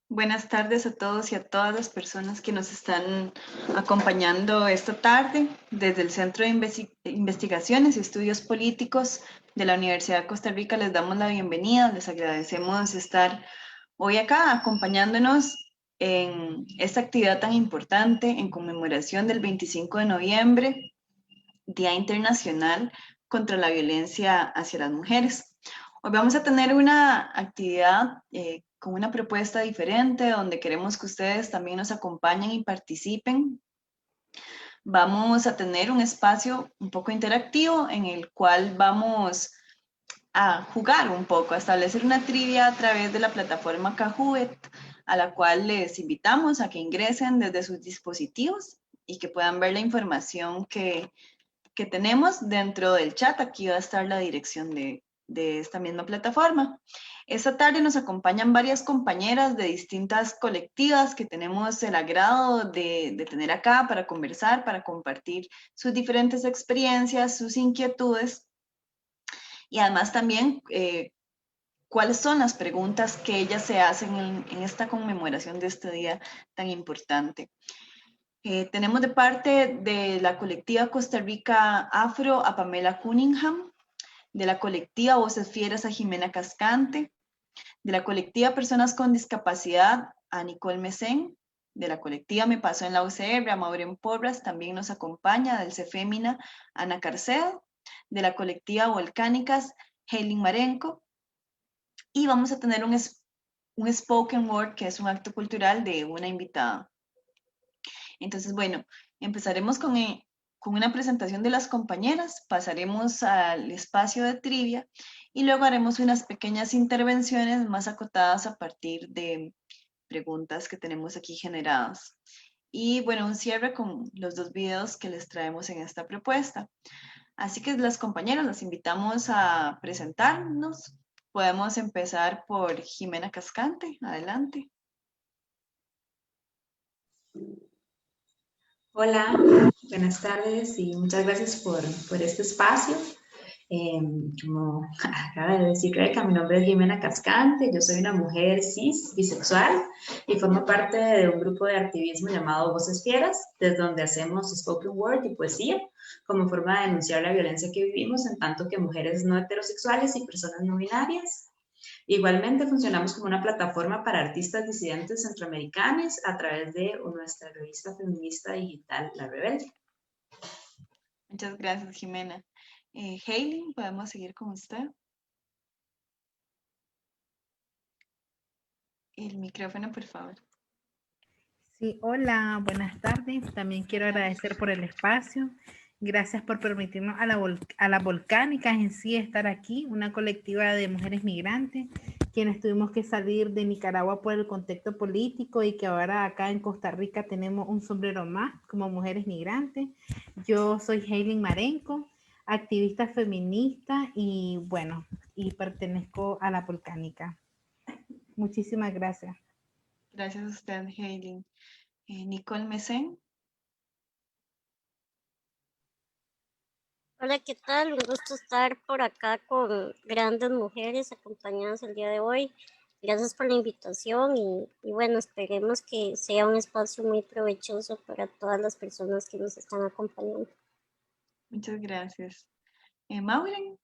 Buenas tardes a todos y a todas las personas que nos están acompañando esta tarde desde el Centro de Investigaciones y Estudios Políticos de la Universidad de Costa Rica. Les damos la bienvenida, les agradecemos estar hoy acá acompañándonos en esta actividad tan importante en conmemoración del 25 de noviembre, Día Internacional contra la Violencia hacia las Mujeres. Hoy vamos a tener una actividad con una propuesta diferente donde queremos que ustedes también nos acompañen y participen. Vamos a tener un espacio un poco interactivo en el cual vamos a jugar un poco, a establecer una trivia a través de la plataforma Kahoot, a la cual les invitamos a que ingresen desde sus dispositivos y que puedan ver la información que tenemos dentro del chat. Aquí va a estar la dirección de esta misma plataforma. Esta tarde nos acompañan varias compañeras de distintas colectivas que tenemos el agrado de tener acá para conversar, para compartir sus diferentes experiencias, sus inquietudes y además también cuáles son las preguntas que ellas se hacen en esta conmemoración de este día tan importante. Tenemos de parte de la colectiva Costa Rica Afro a Pamela Cunningham, de la colectiva Voces Fieras a Jimena Cascante, de la colectiva Personas con Discapacidad a Nicole Mesén, de la colectiva Me Pasó en la UCR a Maureen Porras, también nos acompaña del CEFEMINA Ana Carcedo, de la colectiva Volcánicas Helen Marenco, y vamos a tener un spoken word, que es un acto cultural de una invitada. Entonces, bueno, empezaremos con una presentación de las compañeras, pasaremos al espacio de trivia y luego haremos unas pequeñas intervenciones más acotadas a partir de preguntas que tenemos aquí generadas. Y bueno, un cierre con los dos videos que les traemos en esta propuesta. Así que las compañeras las invitamos a presentarnos. Podemos empezar por Jimena Cascante. Adelante. Hola, buenas tardes y muchas gracias por este espacio. Como acaba de decir Rebeca, mi nombre es Jimena Cascante, yo soy una mujer cis, bisexual y formo parte de un grupo de activismo llamado Voces Fieras, desde donde hacemos spoken word y poesía como forma de denunciar la violencia que vivimos en tanto que mujeres no heterosexuales y personas no binarias. Igualmente funcionamos como una plataforma para artistas disidentes centroamericanos a través de nuestra revista feminista digital La Rebelde. Muchas gracias, Jimena. Hailey, ¿podemos seguir con usted? El micrófono, por favor. Sí, hola, buenas tardes. También quiero agradecer por el espacio. Gracias por permitirnos a la Volcánicas en sí estar aquí, una colectiva de mujeres migrantes, quienes tuvimos que salir de Nicaragua por el contexto político y que ahora acá en Costa Rica tenemos un sombrero más como mujeres migrantes. Yo soy Helen Marenco, activista feminista y bueno, y pertenezco a la Volcánica. Muchísimas gracias. Gracias a usted, Hailey. Nicole Mesén. Hola, ¿qué tal? Un gusto estar por acá con grandes mujeres acompañadas el día de hoy. Gracias por la invitación y bueno, esperemos que sea un espacio muy provechoso para todas las personas que nos están acompañando. Muchas gracias. Maureen.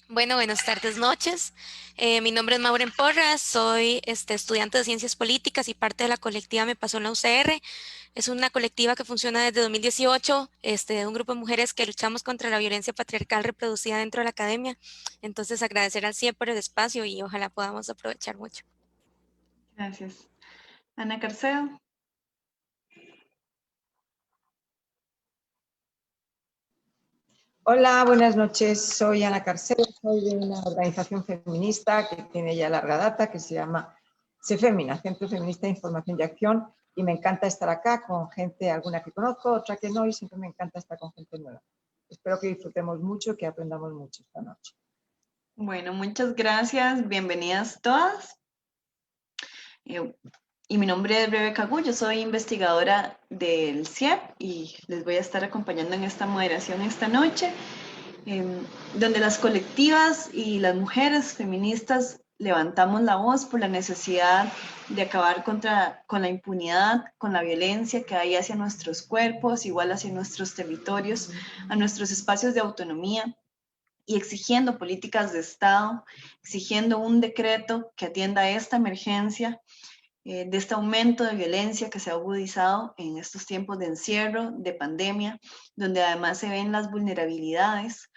Bueno, buenas tardes, noches. Mi nombre es Maureen Porras, soy estudiante de Ciencias Políticas y parte de la colectiva Me Pasó en la UCR. Es una colectiva que funciona desde 2018, un grupo de mujeres que luchamos contra la violencia patriarcal reproducida dentro de la academia. Entonces, agradecer al CIE por el espacio y ojalá podamos aprovechar mucho. Gracias. Ana Carcedo. Hola, buenas noches. Soy Ana Carcedo, soy de una organización feminista que tiene ya larga data, que se llama CEFEMINA, Centro Feminista de Información y Acción, y me encanta estar acá con gente, alguna que conozco, otra que no, y siempre me encanta estar con gente nueva. Espero que disfrutemos mucho, que aprendamos mucho esta noche. Bueno, muchas gracias. Bienvenidas todas. Y mi nombre es Rebeca Gu, yo soy investigadora del CIEP y les voy a estar acompañando en esta moderación esta noche, donde las colectivas y las mujeres feministas levantamos la voz por la necesidad de acabar con la impunidad, con la violencia que hay hacia nuestros cuerpos, igual hacia nuestros territorios, a nuestros espacios de autonomía, y exigiendo políticas de Estado, exigiendo un decreto que atienda esta emergencia, de este aumento de violencia que se ha agudizado en estos tiempos de encierro, de pandemia, donde además se ven las vulnerabilidades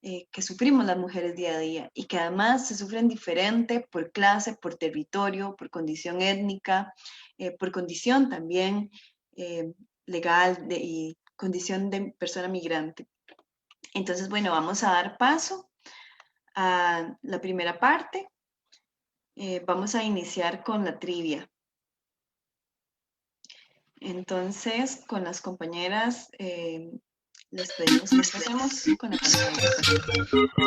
que sufrimos las mujeres día a día y que además se sufren diferente por clase, por territorio, por condición étnica, por condición también eh, legal y condición de persona migrante. Entonces, bueno, vamos a dar paso a la primera parte. Vamos a iniciar con la trivia. Entonces, con las compañeras, les pedimos que empecemos con la pantalla.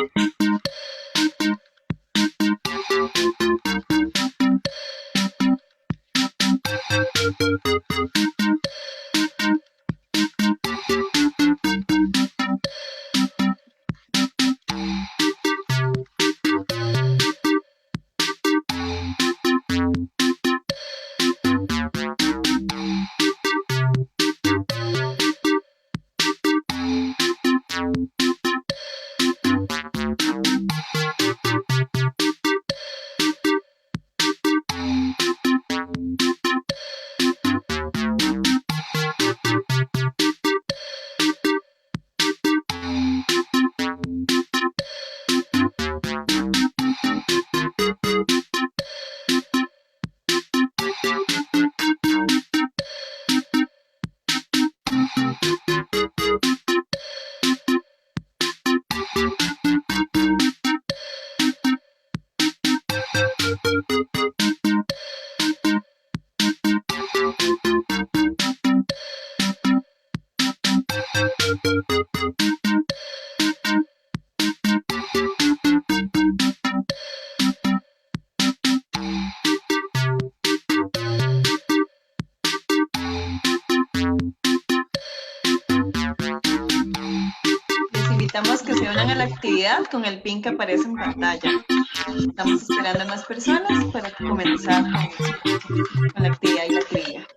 Les invitamos que se unan a la actividad con el pin que aparece en pantalla. Estamos esperando a más personas para comenzar con la actividad y la trivia.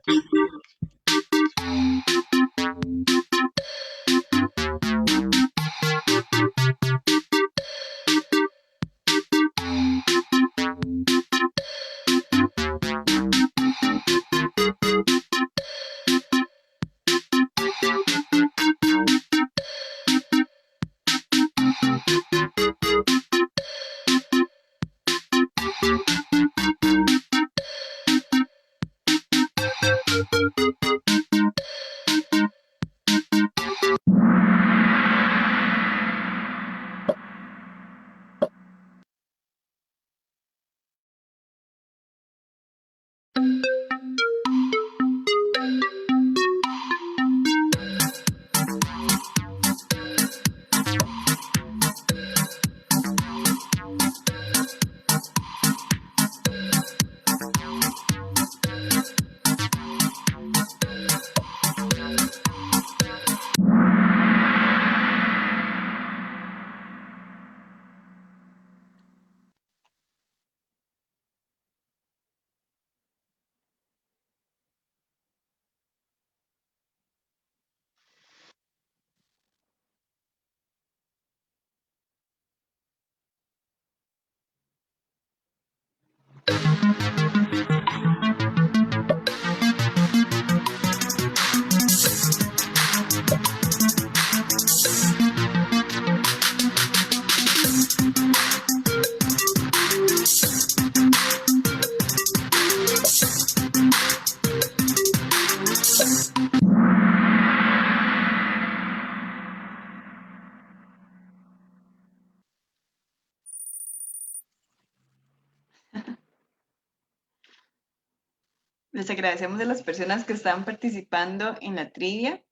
Les agradecemos a las personas que están participando en la trivia.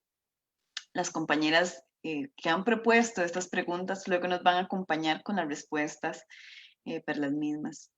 Las compañeras que han propuesto estas preguntas luego nos van a acompañar con las respuestas para las mismas.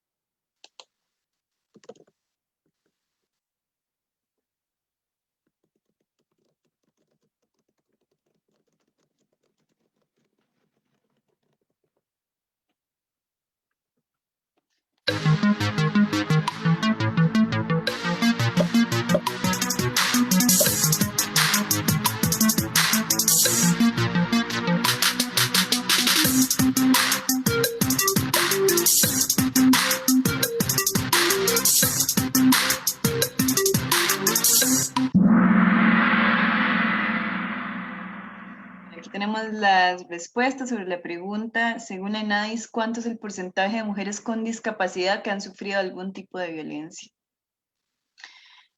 tenemos las respuestas sobre la pregunta. Según la NICE, ¿cuánto es el porcentaje de mujeres con discapacidad que han sufrido algún tipo de violencia?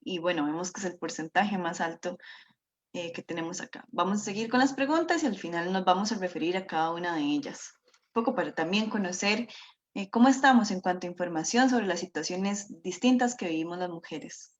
Y bueno, vemos que es el porcentaje más alto que tenemos acá. Vamos a seguir con las preguntas y al final nos vamos a referir a cada una de ellas. Un poco para también conocer cómo estamos en cuanto a información sobre las situaciones distintas que vivimos las mujeres.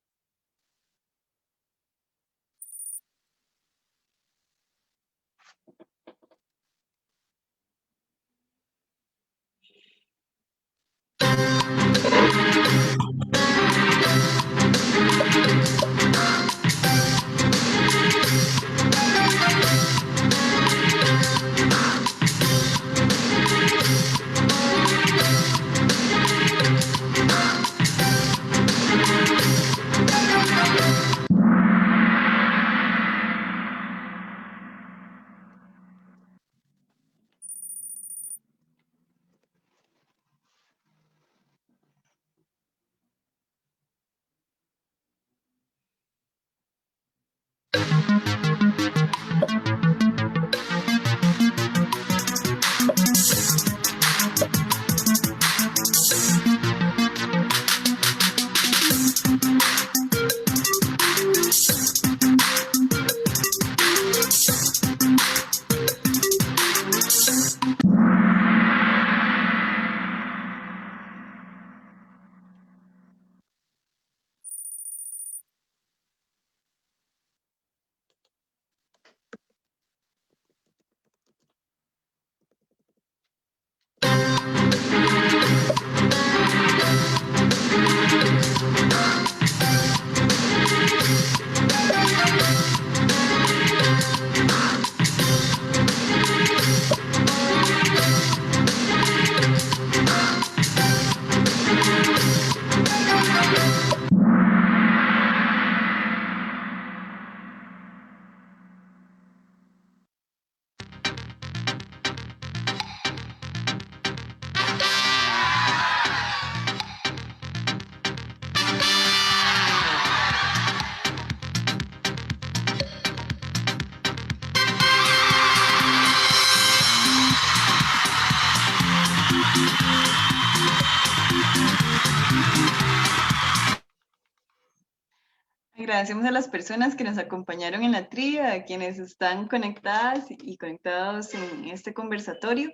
Agradecemos a las personas que nos acompañaron en la trivia, a quienes están conectadas y conectados en este conversatorio.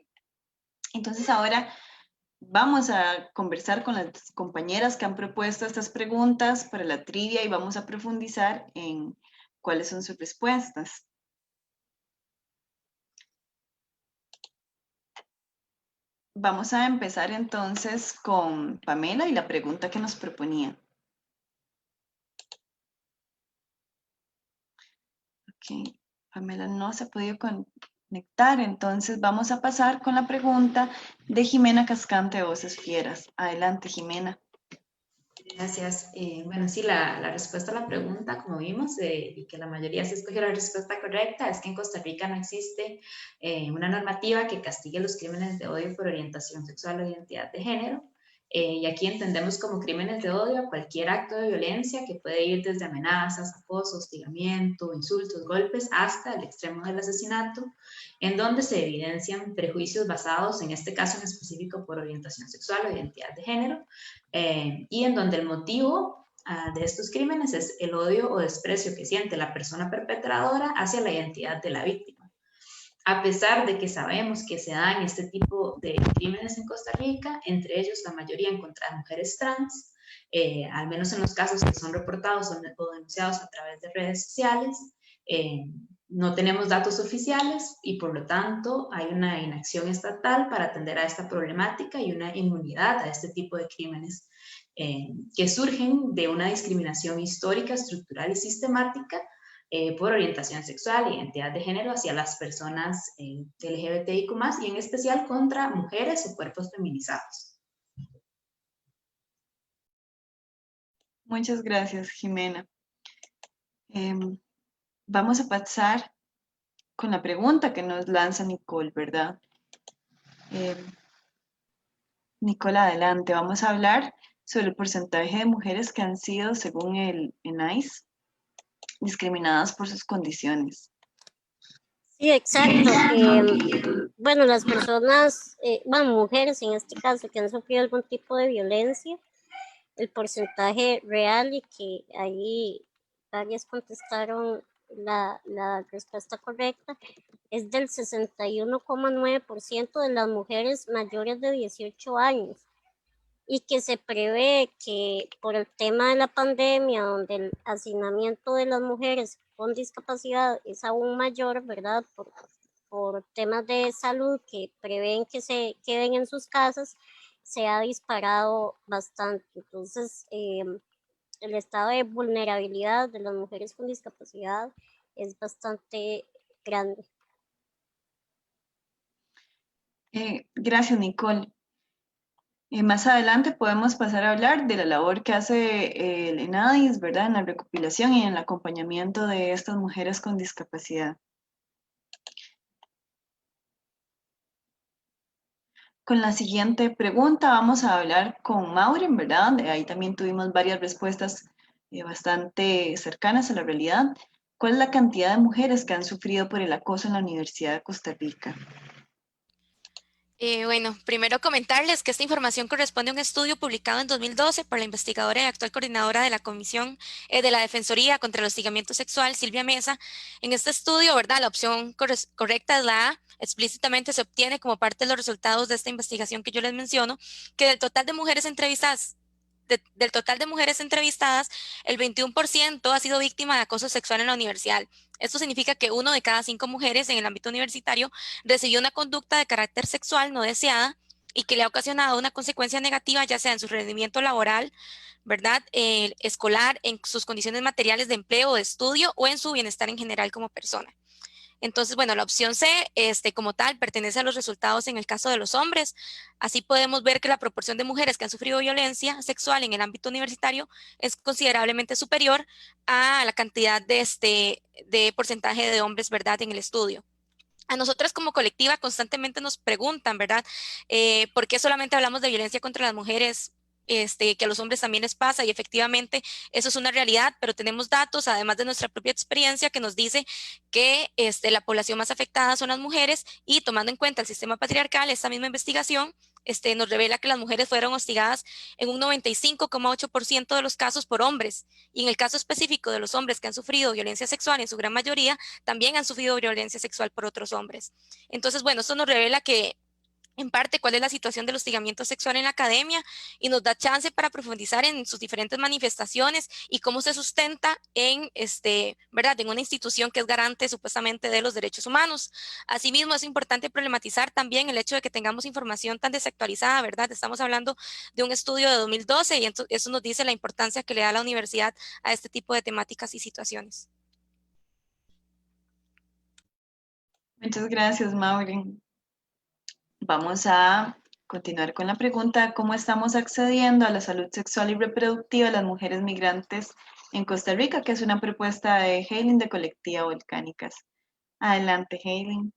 Entonces ahora vamos a conversar con las compañeras que han propuesto estas preguntas para la trivia y vamos a profundizar en cuáles son sus respuestas. Vamos a empezar entonces con Pamela y la pregunta que nos proponía. Ok, Pamela no se ha podido conectar, entonces vamos a pasar con la pregunta de Jimena Cascante de Voces Fieras. Adelante, Jimena. Gracias. Bueno, sí, la respuesta a la pregunta, como vimos, y que la mayoría se escogió la respuesta correcta, es que en Costa Rica no existe una normativa que castigue los crímenes de odio por orientación sexual o identidad de género. Y aquí entendemos como crímenes de odio cualquier acto de violencia que puede ir desde amenazas, acoso, hostigamiento, insultos, golpes, hasta el extremo del asesinato, en donde se evidencian prejuicios basados, en este caso en específico, por orientación sexual o identidad de género, y en donde el motivo de estos crímenes es el odio o desprecio que siente la persona perpetradora hacia la identidad de la víctima. A pesar de que sabemos que se dan este tipo de crímenes en Costa Rica, entre ellos la mayoría en contra de mujeres trans, al menos en los casos que son reportados o denunciados a través de redes sociales, no tenemos datos oficiales y por lo tanto hay una inacción estatal para atender a esta problemática y una inmunidad a este tipo de crímenes que surgen de una discriminación histórica, estructural y sistemática por orientación sexual e identidad de género hacia las personas LGBTIQ+, y en especial contra mujeres o cuerpos feminizados. Muchas gracias, Jimena. Vamos a pasar con la pregunta que nos lanza Nicole, ¿verdad? Nicole, adelante. Vamos a hablar sobre el porcentaje de mujeres que han sido, según el NICE, discriminadas por sus condiciones. Sí, exacto. Bueno, las personas, bueno, mujeres en este caso que han sufrido algún tipo de violencia, el porcentaje real y que ahí varias contestaron la respuesta correcta es del 61,9% de las mujeres mayores de 18 años y que se prevé que por el tema de la pandemia, donde el hacinamiento de las mujeres con discapacidad es aún mayor, ¿verdad? Por temas de salud que prevén que se queden en sus casas, se ha disparado bastante. Entonces, el estado de vulnerabilidad de las mujeres con discapacidad es bastante grande. Gracias, Nicole. Más adelante podemos pasar a hablar de la labor que hace el ENADIS, ¿verdad? En la recopilación y en el acompañamiento de estas mujeres con discapacidad. Con la siguiente pregunta vamos a hablar con Maureen, ¿verdad? Ahí también tuvimos varias respuestas bastante cercanas a la realidad. ¿Cuál es la cantidad de mujeres que han sufrido por el acoso en la Universidad de Costa Rica? Bueno, primero comentarles que esta información corresponde a un estudio publicado en 2012 por la investigadora y actual coordinadora de la Comisión de la Defensoría contra el Hostigamiento Sexual, Silvia Mesa. En este estudio, ¿verdad? La opción correcta es la A. Explícitamente se obtiene como parte de los resultados de esta investigación que yo les menciono, que del total de mujeres entrevistadas, del total de mujeres entrevistadas, el 21% ha sido víctima de acoso sexual en la universidad. Esto significa que 1 de cada 5 mujeres en el ámbito universitario recibió una conducta de carácter sexual no deseada y que le ha ocasionado una consecuencia negativa, ya sea en su rendimiento laboral, ¿verdad? Escolar, en sus condiciones materiales de empleo o de estudio o en su bienestar en general como persona. Entonces, bueno, la opción C, como tal, pertenece a los resultados en el caso de los hombres. Así podemos ver que la proporción de mujeres que han sufrido violencia sexual en el ámbito universitario es considerablemente superior a la cantidad de porcentaje de hombres, ¿verdad?, en el estudio. A nosotras como colectiva constantemente nos preguntan, ¿verdad? ¿Por qué solamente hablamos de violencia contra las mujeres? Que a los hombres también les pasa y efectivamente eso es una realidad, pero tenemos datos, además de nuestra propia experiencia, que nos dice que la población más afectada son las mujeres y tomando en cuenta el sistema patriarcal, esta misma investigación nos revela que las mujeres fueron hostigadas en un 95,8% de los casos por hombres y en el caso específico de los hombres que han sufrido violencia sexual en su gran mayoría, también han sufrido violencia sexual por otros hombres. Entonces, bueno, esto nos revela que en parte cuál es la situación del hostigamiento sexual en la academia y nos da chance para profundizar en sus diferentes manifestaciones y cómo se sustenta en, ¿verdad?, en una institución que es garante supuestamente de los derechos humanos. Asimismo, es importante problematizar también el hecho de que tengamos información tan desactualizada, ¿verdad? Estamos hablando de un estudio de 2012 y eso nos dice la importancia que le da la universidad a este tipo de temáticas y situaciones. Muchas gracias, Maureen. Vamos a continuar con la pregunta, ¿cómo estamos accediendo a la salud sexual y reproductiva de las mujeres migrantes en Costa Rica? Que es una propuesta de Hailing de Colectiva Volcánicas. Adelante, Hailing.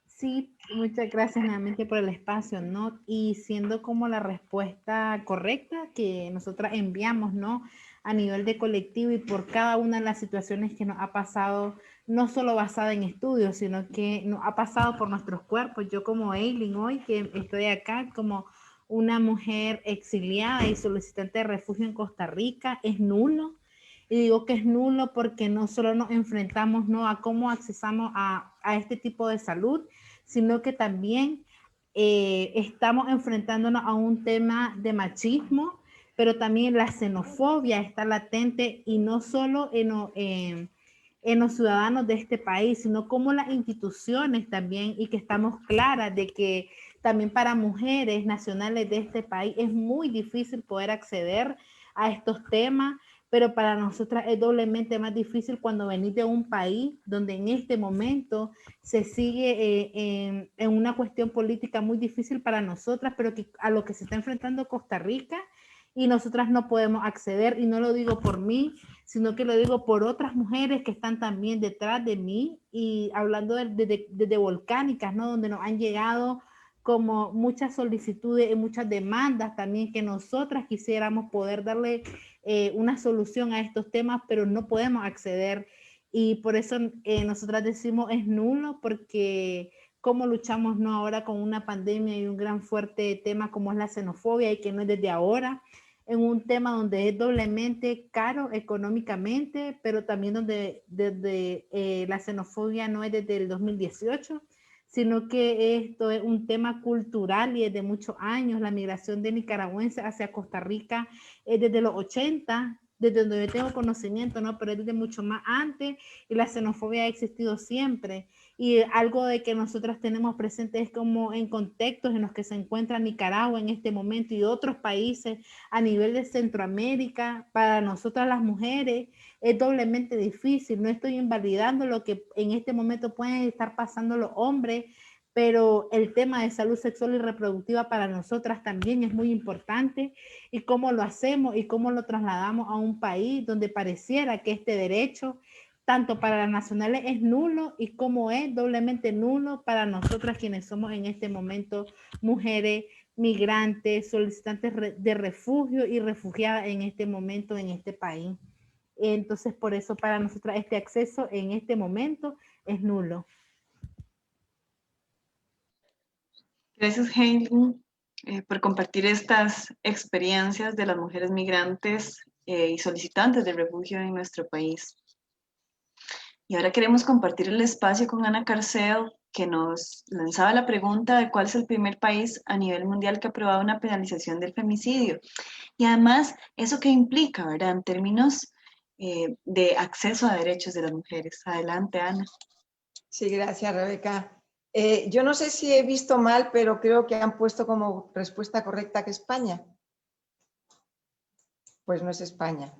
Sí, muchas gracias nuevamente por el espacio, ¿no? Y siendo como la respuesta correcta que nosotras enviamos, ¿no? A nivel de colectivo y por cada una de las situaciones que nos ha pasado, no solo basada en estudios, sino que nos ha pasado por nuestros cuerpos. Yo como Eileen hoy, que estoy acá como una mujer exiliada y solicitante de refugio en Costa Rica, es nulo. Y digo que es nulo porque no solo nos enfrentamos, ¿no?, a cómo accesamos a este tipo de salud, sino que también estamos enfrentándonos a un tema de machismo, pero también la xenofobia está latente y no solo en los ciudadanos de este país, sino como las instituciones también, y que estamos claras de que también para mujeres nacionales de este país es muy difícil poder acceder a estos temas, pero para nosotras es doblemente más difícil cuando venís de un país donde en este momento se sigue en una cuestión política muy difícil para nosotras, pero que, a lo que se está enfrentando Costa Rica, y nosotras no podemos acceder, y no lo digo por mí, sino que lo digo por otras mujeres que están también detrás de mí, y hablando de Volcánicas, ¿no?, donde nos han llegado como muchas solicitudes y muchas demandas también que nosotras quisiéramos poder darle una solución a estos temas, pero no podemos acceder. y por eso nosotras decimos es nulo, porque cómo luchamos no ahora con una pandemia y un gran fuerte tema como es la xenofobia, y que no es desde ahora, en un tema donde es doblemente caro económicamente, pero también donde desde la xenofobia no es desde el 2018, sino que esto es un tema cultural y es de muchos años. La migración de nicaragüenses hacia Costa Rica es desde los 80, desde donde yo tengo conocimiento, ¿no? Pero es desde mucho más antes, y la xenofobia ha existido siempre. Y algo de que nosotras tenemos presente es como en contextos en los que se encuentra Nicaragua en este momento y otros países a nivel de Centroamérica, para nosotras las mujeres es doblemente difícil. No estoy invalidando lo que en este momento pueden estar pasando los hombres, pero el tema de salud sexual y reproductiva para nosotras también es muy importante, y cómo lo hacemos y cómo lo trasladamos a un país donde pareciera que este derecho, tanto para las nacionales, es nulo, y cómo es doblemente nulo para nosotras quienes somos en este momento mujeres migrantes, solicitantes de refugio y refugiadas en este momento en este país. Entonces, por eso para nosotras este acceso en este momento es nulo. Gracias, Heidi, por compartir estas experiencias de las mujeres migrantes y solicitantes de refugio en nuestro país. Y ahora queremos compartir el espacio con Ana Carcel, que nos lanzaba la pregunta de cuál es el primer país a nivel mundial que ha aprobado una penalización del femicidio. Y además, eso que implica, ¿verdad? En términos de acceso a derechos de las mujeres. Adelante, Ana. Sí, gracias, Rebeca. Yo no sé si he visto mal, pero creo que han puesto como respuesta correcta que España. Pues no es España.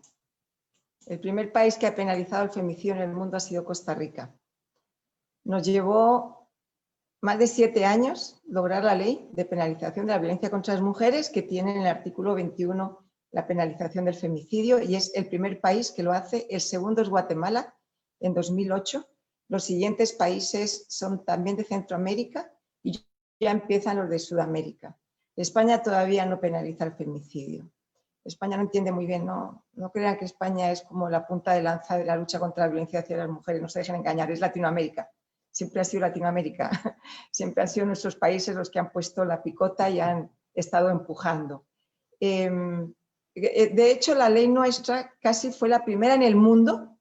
El primer país que ha penalizado el femicidio en el mundo ha sido Costa Rica. Nos llevó más de 7 años lograr la ley de penalización de la violencia contra las mujeres, que tiene en el artículo 21 la penalización del femicidio, y es el primer país que lo hace. El segundo es Guatemala, en 2008. Los siguientes países son también de Centroamérica y ya empiezan los de Sudamérica. España todavía no penaliza el femicidio. España no entiende muy bien, no crean que España es como la punta de lanza de la lucha contra la violencia hacia las mujeres, no se dejen engañar, es Latinoamérica. Siempre ha sido Latinoamérica, siempre han sido nuestros países los que han puesto la picota y han estado empujando. De hecho, la ley nuestra casi fue la primera en el mundo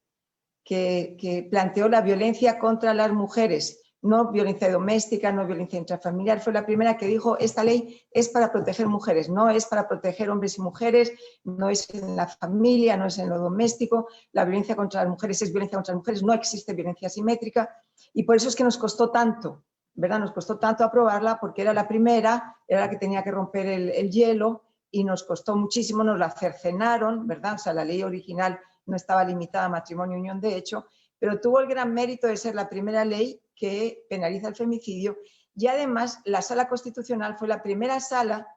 que planteó la violencia contra las mujeres, no violencia doméstica, no violencia intrafamiliar. Fue la primera que dijo: esta ley es para proteger mujeres, no es para proteger hombres y mujeres, no es en la familia, no es en lo doméstico. La violencia contra las mujeres es violencia contra las mujeres, no existe violencia asimétrica. Y por eso es que nos costó tanto, ¿verdad? Nos costó tanto aprobarla, porque era la primera, era la que tenía que romper el hielo, y nos costó muchísimo, nos la cercenaron, ¿verdad? O sea, la ley original no estaba limitada a matrimonio y unión de hecho, pero tuvo el gran mérito de ser la primera ley que penaliza el femicidio. Y además la Sala Constitucional fue la primera sala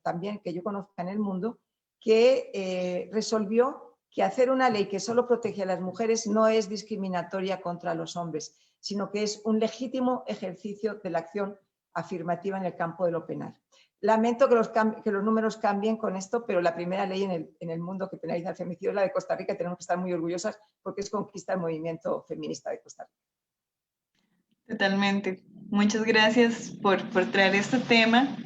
también que yo conozca en el mundo que resolvió que hacer una ley que solo protege a las mujeres no es discriminatoria contra los hombres, sino que es un legítimo ejercicio de la acción afirmativa en el campo de lo penal. Lamento que los números cambien con esto, pero la primera ley en el mundo que penaliza el femicidio es la de Costa Rica, y tenemos que estar muy orgullosas porque es conquista del movimiento feminista de Costa Rica. Totalmente. Muchas gracias por traer este tema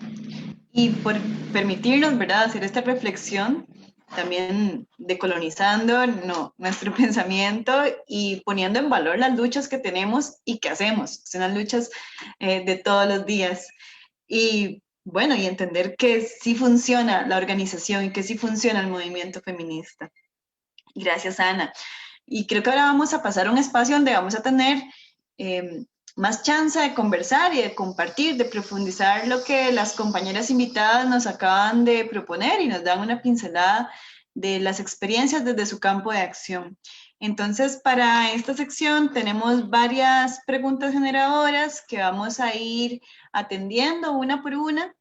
y por permitirnos, ¿verdad?, hacer esta reflexión, también decolonizando nuestro pensamiento y poniendo en valor las luchas que tenemos y que hacemos. Son las luchas de todos los días. Y bueno, y entender que sí funciona la organización y que sí funciona el movimiento feminista. Gracias, Ana. Y creo que ahora vamos a pasar a un espacio donde vamos a tener más chance de conversar y de compartir, de profundizar lo que las compañeras invitadas nos acaban de proponer y nos dan una pincelada de las experiencias desde su campo de acción. Entonces, para esta sección tenemos varias preguntas generadoras que vamos a ir atendiendo una por una.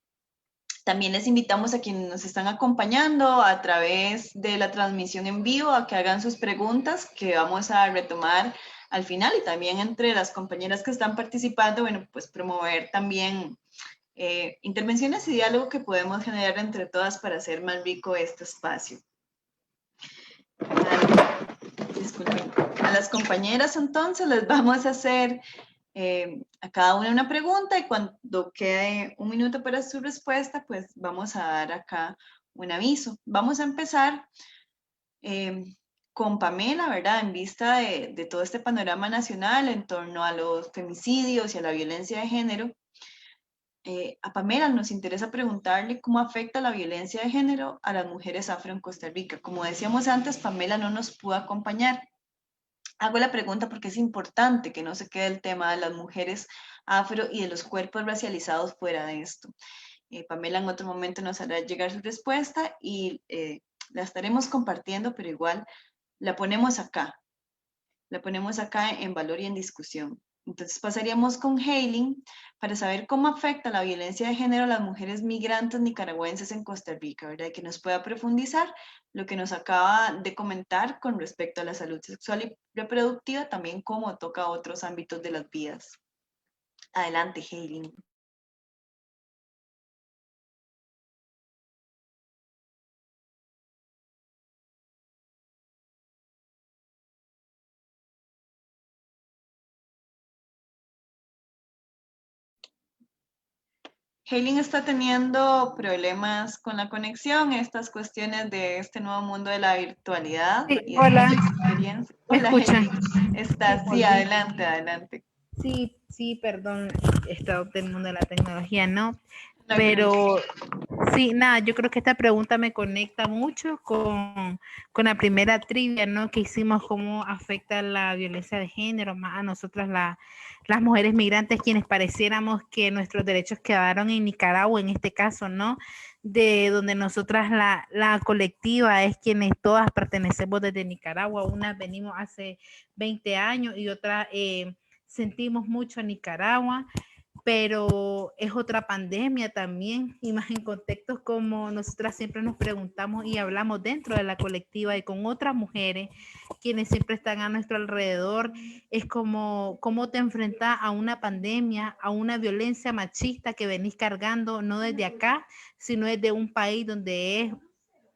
También les invitamos a quienes nos están acompañando a través de la transmisión en vivo a que hagan sus preguntas, que vamos a retomar al final, y también entre las compañeras que están participando, bueno, pues promover también intervenciones y diálogo que podemos generar entre todas para hacer más rico este espacio. Disculpen. A las compañeras, entonces les vamos a hacer a cada una pregunta, y cuando quede un minuto para su respuesta, pues vamos a dar acá un aviso. Vamos a empezar con Pamela, ¿verdad? En vista de todo este panorama nacional en torno a los femicidios y a la violencia de género. A Pamela nos interesa preguntarle cómo afecta la violencia de género a las mujeres afro en Costa Rica. Como decíamos antes, Pamela no nos pudo acompañar. Hago la pregunta porque es importante que no se quede el tema de las mujeres afro y de los cuerpos racializados fuera de esto. Pamela en otro momento nos hará llegar su respuesta y la estaremos compartiendo, pero igual la ponemos acá en valor y en discusión. Entonces pasaríamos con Hailing para saber cómo afecta la violencia de género a las mujeres migrantes nicaragüenses en Costa Rica, ¿verdad? Y que nos pueda profundizar lo que nos acaba de comentar con respecto a la salud sexual y reproductiva, también cómo toca otros ámbitos de las vidas. Adelante, Hailing. Hailing está teniendo problemas con la conexión, estas cuestiones de este nuevo mundo de la virtualidad Sí, y hola, estas experiencias. ¿me Hola, escuchan? Hailing. Está, sí, Volví. adelante, adelante. Sí, sí, perdón, he estado del mundo de la tecnología, ¿no? No hay problema. Pero sí, nada, yo creo que esta pregunta me conecta mucho con la primera trivia, ¿no? Que hicimos, cómo afecta la violencia de género más a nosotras las mujeres migrantes, quienes pareciéramos que nuestros derechos quedaron en Nicaragua, en este caso, ¿no? De donde nosotras la colectiva es quienes todas pertenecemos desde Nicaragua, unas venimos hace 20 años y otras sentimos mucho a Nicaragua, pero es otra pandemia también, y más en contextos como nosotras siempre nos preguntamos y hablamos dentro de la colectiva y con otras mujeres, quienes siempre están a nuestro alrededor, es como cómo te enfrentas a una pandemia, a una violencia machista que venís cargando no desde acá, sino desde un país donde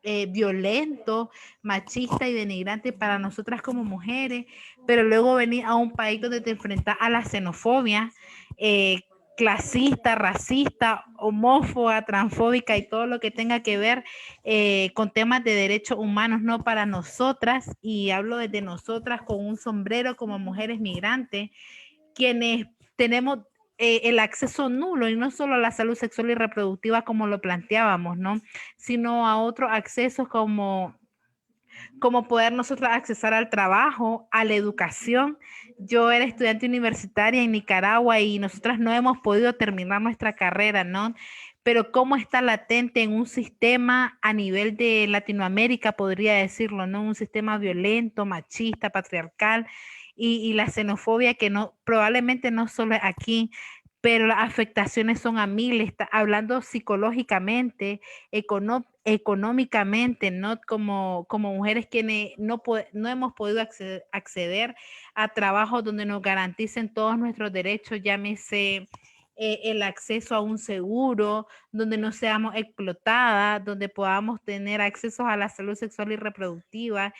es violento, machista y denigrante para nosotras como mujeres, pero luego venir a un país donde te enfrentas a la xenofobia, clasista, racista, homófoba, transfóbica y todo lo que tenga que ver con temas de derechos humanos, no para nosotras, y hablo desde nosotras con un sombrero como mujeres migrantes, quienes tenemos el acceso nulo, y no solo a la salud sexual y reproductiva como lo planteábamos, ¿no? Sino a otros accesos como poder nosotros accesar al trabajo, a la educación. Yo era estudiante universitaria en Nicaragua y nosotras no hemos podido terminar nuestra carrera, ¿no? Pero cómo está latente en un sistema a nivel de Latinoamérica, podría decirlo, ¿no? Un sistema violento, machista, patriarcal, y la xenofobia que no, probablemente no solo aquí, pero las afectaciones son a miles, hablando psicológicamente, económicamente, ¿no? Como mujeres que no hemos podido acceder a trabajos donde nos garanticen todos nuestros derechos, llámese el acceso a un seguro, donde no seamos explotadas, donde podamos tener acceso a la salud sexual y reproductiva,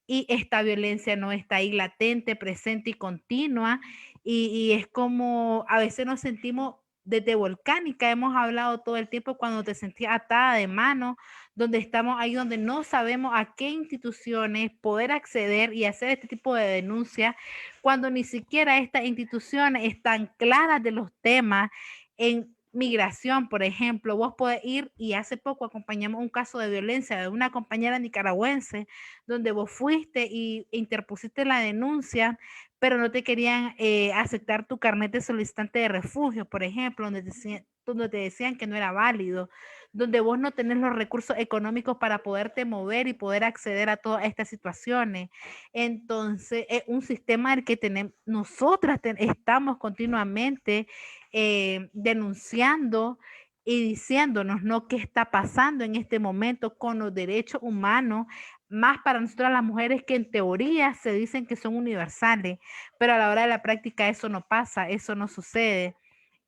y esta violencia no está ahí latente, presente y continua, y es como a veces nos sentimos desde Volcánica, hemos hablado todo el tiempo cuando te sentías atada de mano, donde estamos ahí, donde no sabemos a qué instituciones poder acceder y hacer este tipo de denuncias, cuando ni siquiera estas instituciones están claras de los temas. En migración, por ejemplo, vos podés ir, y hace poco acompañamos un caso de violencia de una compañera nicaragüense, donde vos fuiste e interpusiste la denuncia, pero no te querían aceptar tu carnet de solicitante de refugio, por ejemplo, donde te decían que no era válido, donde vos no tenés los recursos económicos para poderte mover y poder acceder a todas estas situaciones. Entonces, es un sistema al que nosotras estamos continuamente denunciando y diciéndonos, ¿no?, qué está pasando en este momento con los derechos humanos, más para nosotras las mujeres, que en teoría se dicen que son universales, pero a la hora de la práctica eso no pasa, eso no sucede.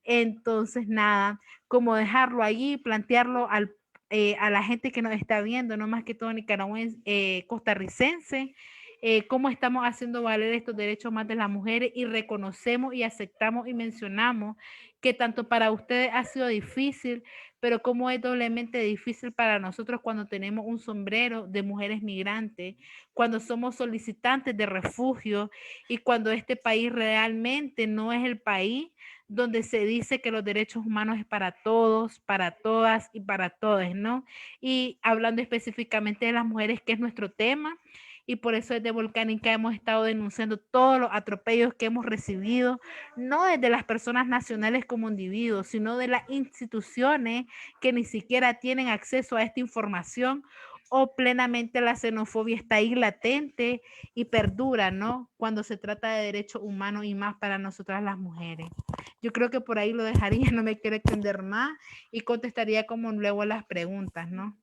Entonces, nada, como dejarlo allí, plantearlo a la gente que nos está viendo, no más que todo nicaragüense, costarricense, cómo estamos haciendo valer estos derechos más de las mujeres y reconocemos y aceptamos y mencionamos que tanto para ustedes ha sido difícil, pero cómo es doblemente difícil para nosotros cuando tenemos un sombrero de mujeres migrantes, cuando somos solicitantes de refugio y cuando este país realmente no es el país donde se dice que los derechos humanos es para todos, para todas y para todos, ¿no? Y hablando específicamente de las mujeres, que es nuestro tema, y por eso desde Volcánica hemos estado denunciando todos los atropellos que hemos recibido, no desde las personas nacionales como individuos, sino de las instituciones que ni siquiera tienen acceso a esta información, o plenamente la xenofobia está ahí latente y perdura, ¿no? Cuando se trata de derechos humanos y más para nosotras las mujeres. Yo creo que por ahí lo dejaría, no me quiero extender más y contestaría como luego las preguntas, ¿no?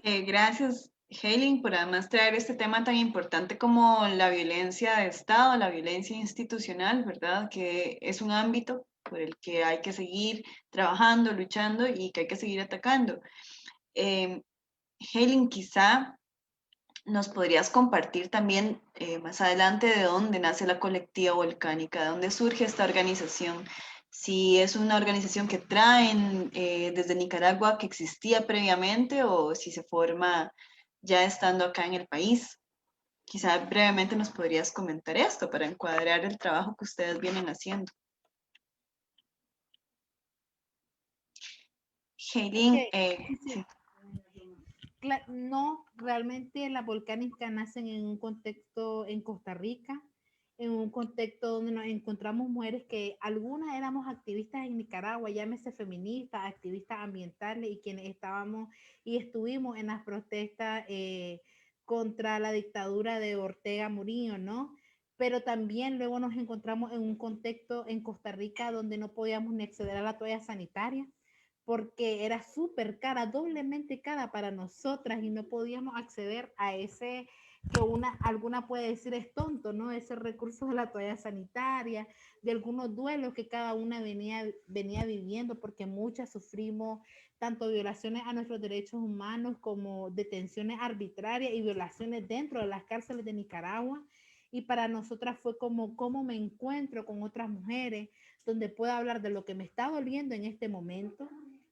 Gracias, Helen, por además traer este tema tan importante como la violencia de Estado, la violencia institucional, ¿verdad? Que es un ámbito por el que hay que seguir trabajando, luchando y que hay que seguir atacando. Helen, quizá nos podrías compartir también más adelante de dónde nace la colectiva volcánica, de dónde surge esta organización, si es una organización que traen desde Nicaragua, que existía previamente, o si se forma ya estando acá en el país. Quizá brevemente nos podrías comentar esto para encuadrar el trabajo que ustedes vienen haciendo. Helen, sí. No, realmente las volcánicas nacen en un contexto en Costa Rica, en un contexto donde nos encontramos mujeres que algunas éramos activistas en Nicaragua, llámese feministas, activistas ambientales, y quienes estábamos y estuvimos en las protestas contra la dictadura de Ortega Murillo, ¿no? Pero también luego nos encontramos en un contexto en Costa Rica donde no podíamos ni acceder a la toalla sanitaria porque era súper cara, doblemente cara para nosotras, y no podíamos acceder a ese que alguna puede decir es tonto, ¿no? Ese recurso de la toalla sanitaria, de algunos duelos que cada una venía viviendo, porque muchas sufrimos tanto violaciones a nuestros derechos humanos como detenciones arbitrarias y violaciones dentro de las cárceles de Nicaragua. Y para nosotras fue como cómo me encuentro con otras mujeres donde pueda hablar de lo que me está doliendo en este momento,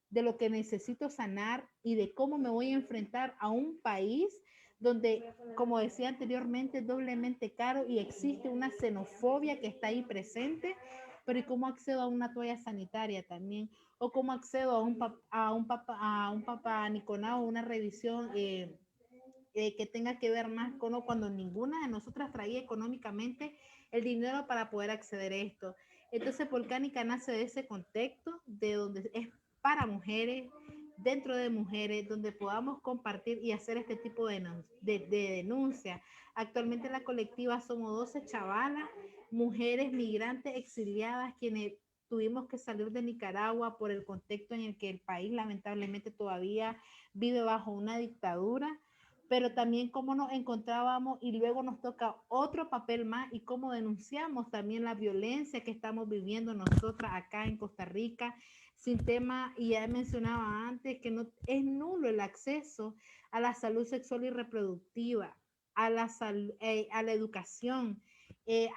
de lo que necesito sanar y de cómo me voy a enfrentar a un país donde, como decía anteriormente, es doblemente caro y existe una xenofobia que está ahí presente, pero ¿y cómo accedo a una toalla sanitaria también? ¿O cómo accedo a un papá Nicolau, una revisión que tenga que ver más con cuando ninguna de nosotras traía económicamente el dinero para poder acceder a esto? Entonces, Volcánica nace de ese contexto, de donde es para mujeres, dentro de mujeres, donde podamos compartir y hacer este tipo de denuncia. Actualmente en la colectiva somos 12 chavalas, mujeres migrantes exiliadas, quienes tuvimos que salir de Nicaragua por el contexto en el que el país lamentablemente todavía vive bajo una dictadura, pero también cómo nos encontrábamos y luego nos toca otro papel más, y cómo denunciamos también la violencia que estamos viviendo nosotras acá en Costa Rica, sin tema, y ya mencionaba antes que no es nulo el acceso a la salud sexual y reproductiva, a la educación,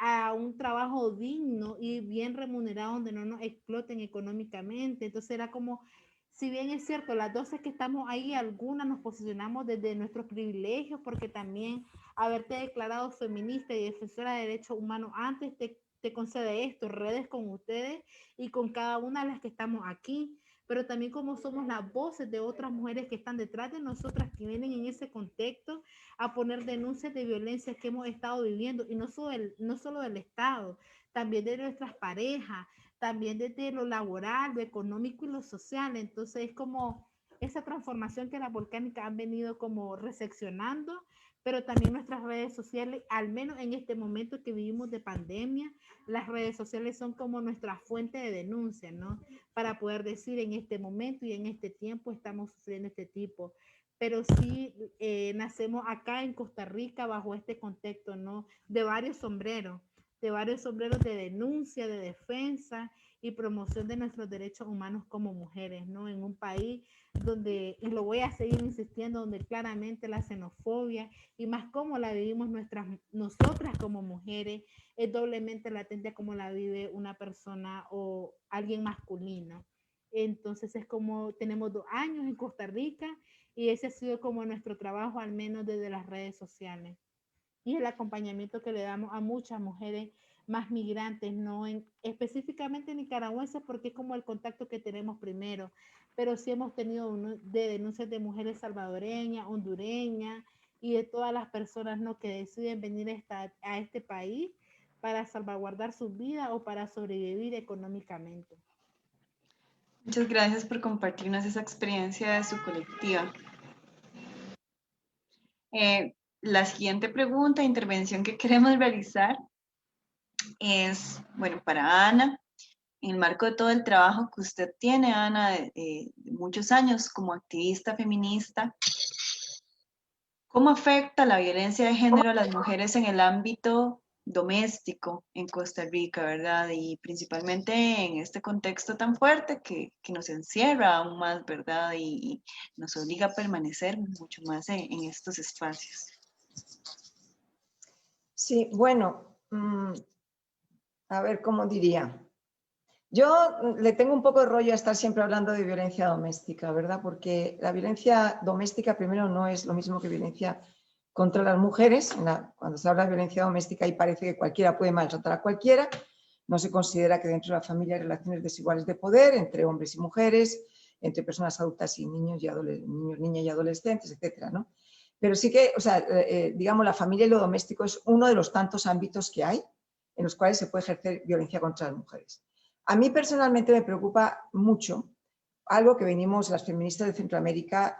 a un trabajo digno y bien remunerado donde no nos exploten económicamente. Entonces era como, si bien es cierto, las 12 que estamos ahí, algunas nos posicionamos desde nuestros privilegios, porque también haberte declarado feminista y defensora de derechos humanos antes te concede esto, redes con ustedes y con cada una de las que estamos aquí, pero también como somos las voces de otras mujeres que están detrás de nosotras, que vienen en ese contexto a poner denuncias de violencia que hemos estado viviendo, y no solo del Estado, también de nuestras parejas, también desde lo laboral, lo económico y lo social. Entonces es como esa transformación que las volcánicas han venido como recepcionando, pero también nuestras redes sociales, al menos en este momento que vivimos de pandemia, las redes sociales son como nuestra fuente de denuncia, ¿no? Para poder decir en este momento y en este tiempo estamos sufriendo este tipo. Pero sí nacemos acá en Costa Rica bajo este contexto, ¿no? De varios sombreros de denuncia, de defensa y promoción de nuestros derechos humanos como mujeres, ¿no? En un país donde, y lo voy a seguir insistiendo, donde claramente la xenofobia y más cómo la vivimos nosotras como mujeres es doblemente latente como la vive una persona o alguien masculino. Entonces es como tenemos 2 años en Costa Rica y ese ha sido como nuestro trabajo, al menos desde las redes sociales. Y el acompañamiento que le damos a muchas mujeres más migrantes, no específicamente nicaragüenses, porque es como el contacto que tenemos primero, pero sí hemos tenido de denuncias de mujeres salvadoreñas, hondureñas y de todas las personas, ¿no?, que deciden venir a este país para salvaguardar su vida o para sobrevivir económicamente. Muchas gracias por compartirnos esa experiencia de su colectiva. La siguiente pregunta, intervención que queremos realizar es, bueno, para Ana, en el marco de todo el trabajo que usted tiene, Ana, de muchos años como activista feminista, ¿cómo afecta la violencia de género a las mujeres en el ámbito doméstico en Costa Rica, verdad? Y principalmente en este contexto tan fuerte que nos encierra aún más, ¿verdad? Y nos obliga a permanecer mucho más en estos espacios. Sí, bueno, a ver cómo diría. Yo le tengo un poco de rollo a estar siempre hablando de violencia doméstica, ¿verdad? Porque la violencia doméstica, primero, no es lo mismo que violencia contra las mujeres. Cuando se habla de violencia doméstica, ahí parece que cualquiera puede maltratar a cualquiera. No se considera que dentro de la familia hay relaciones desiguales de poder entre hombres y mujeres, entre personas adultas y niños, niñas y adolescentes, etcétera, ¿no? Pero sí que, o sea, digamos, la familia y lo doméstico es uno de los tantos ámbitos que hay en los cuales se puede ejercer violencia contra las mujeres. A mí personalmente me preocupa mucho algo que venimos las feministas de Centroamérica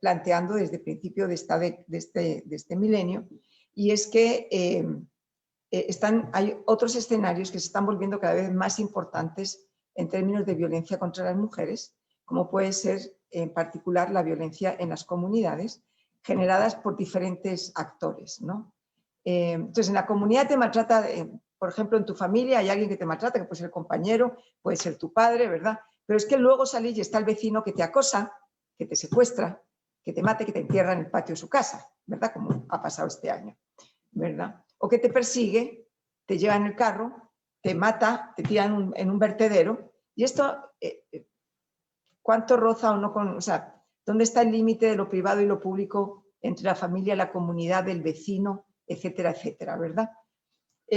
planteando desde el principio de este milenio, y es que hay otros escenarios que se están volviendo cada vez más importantes en términos de violencia contra las mujeres, como puede ser en particular la violencia en las comunidades generadas por diferentes actores, ¿no? Entonces, en la comunidad te maltrata, por ejemplo, en tu familia hay alguien que te maltrata, que puede ser el compañero, puede ser tu padre, ¿verdad? Pero es que luego salís y está el vecino que te acosa, que te secuestra, que te mate, que te entierra en el patio de su casa, ¿verdad? Como ha pasado este año, ¿verdad? O que te persigue, te lleva en el carro, te mata, te tira en un vertedero. Y esto, ¿cuánto roza o no con...? O sea, ¿dónde está el límite de lo privado y lo público entre la familia, la comunidad, el vecino, etcétera, etcétera, ¿verdad?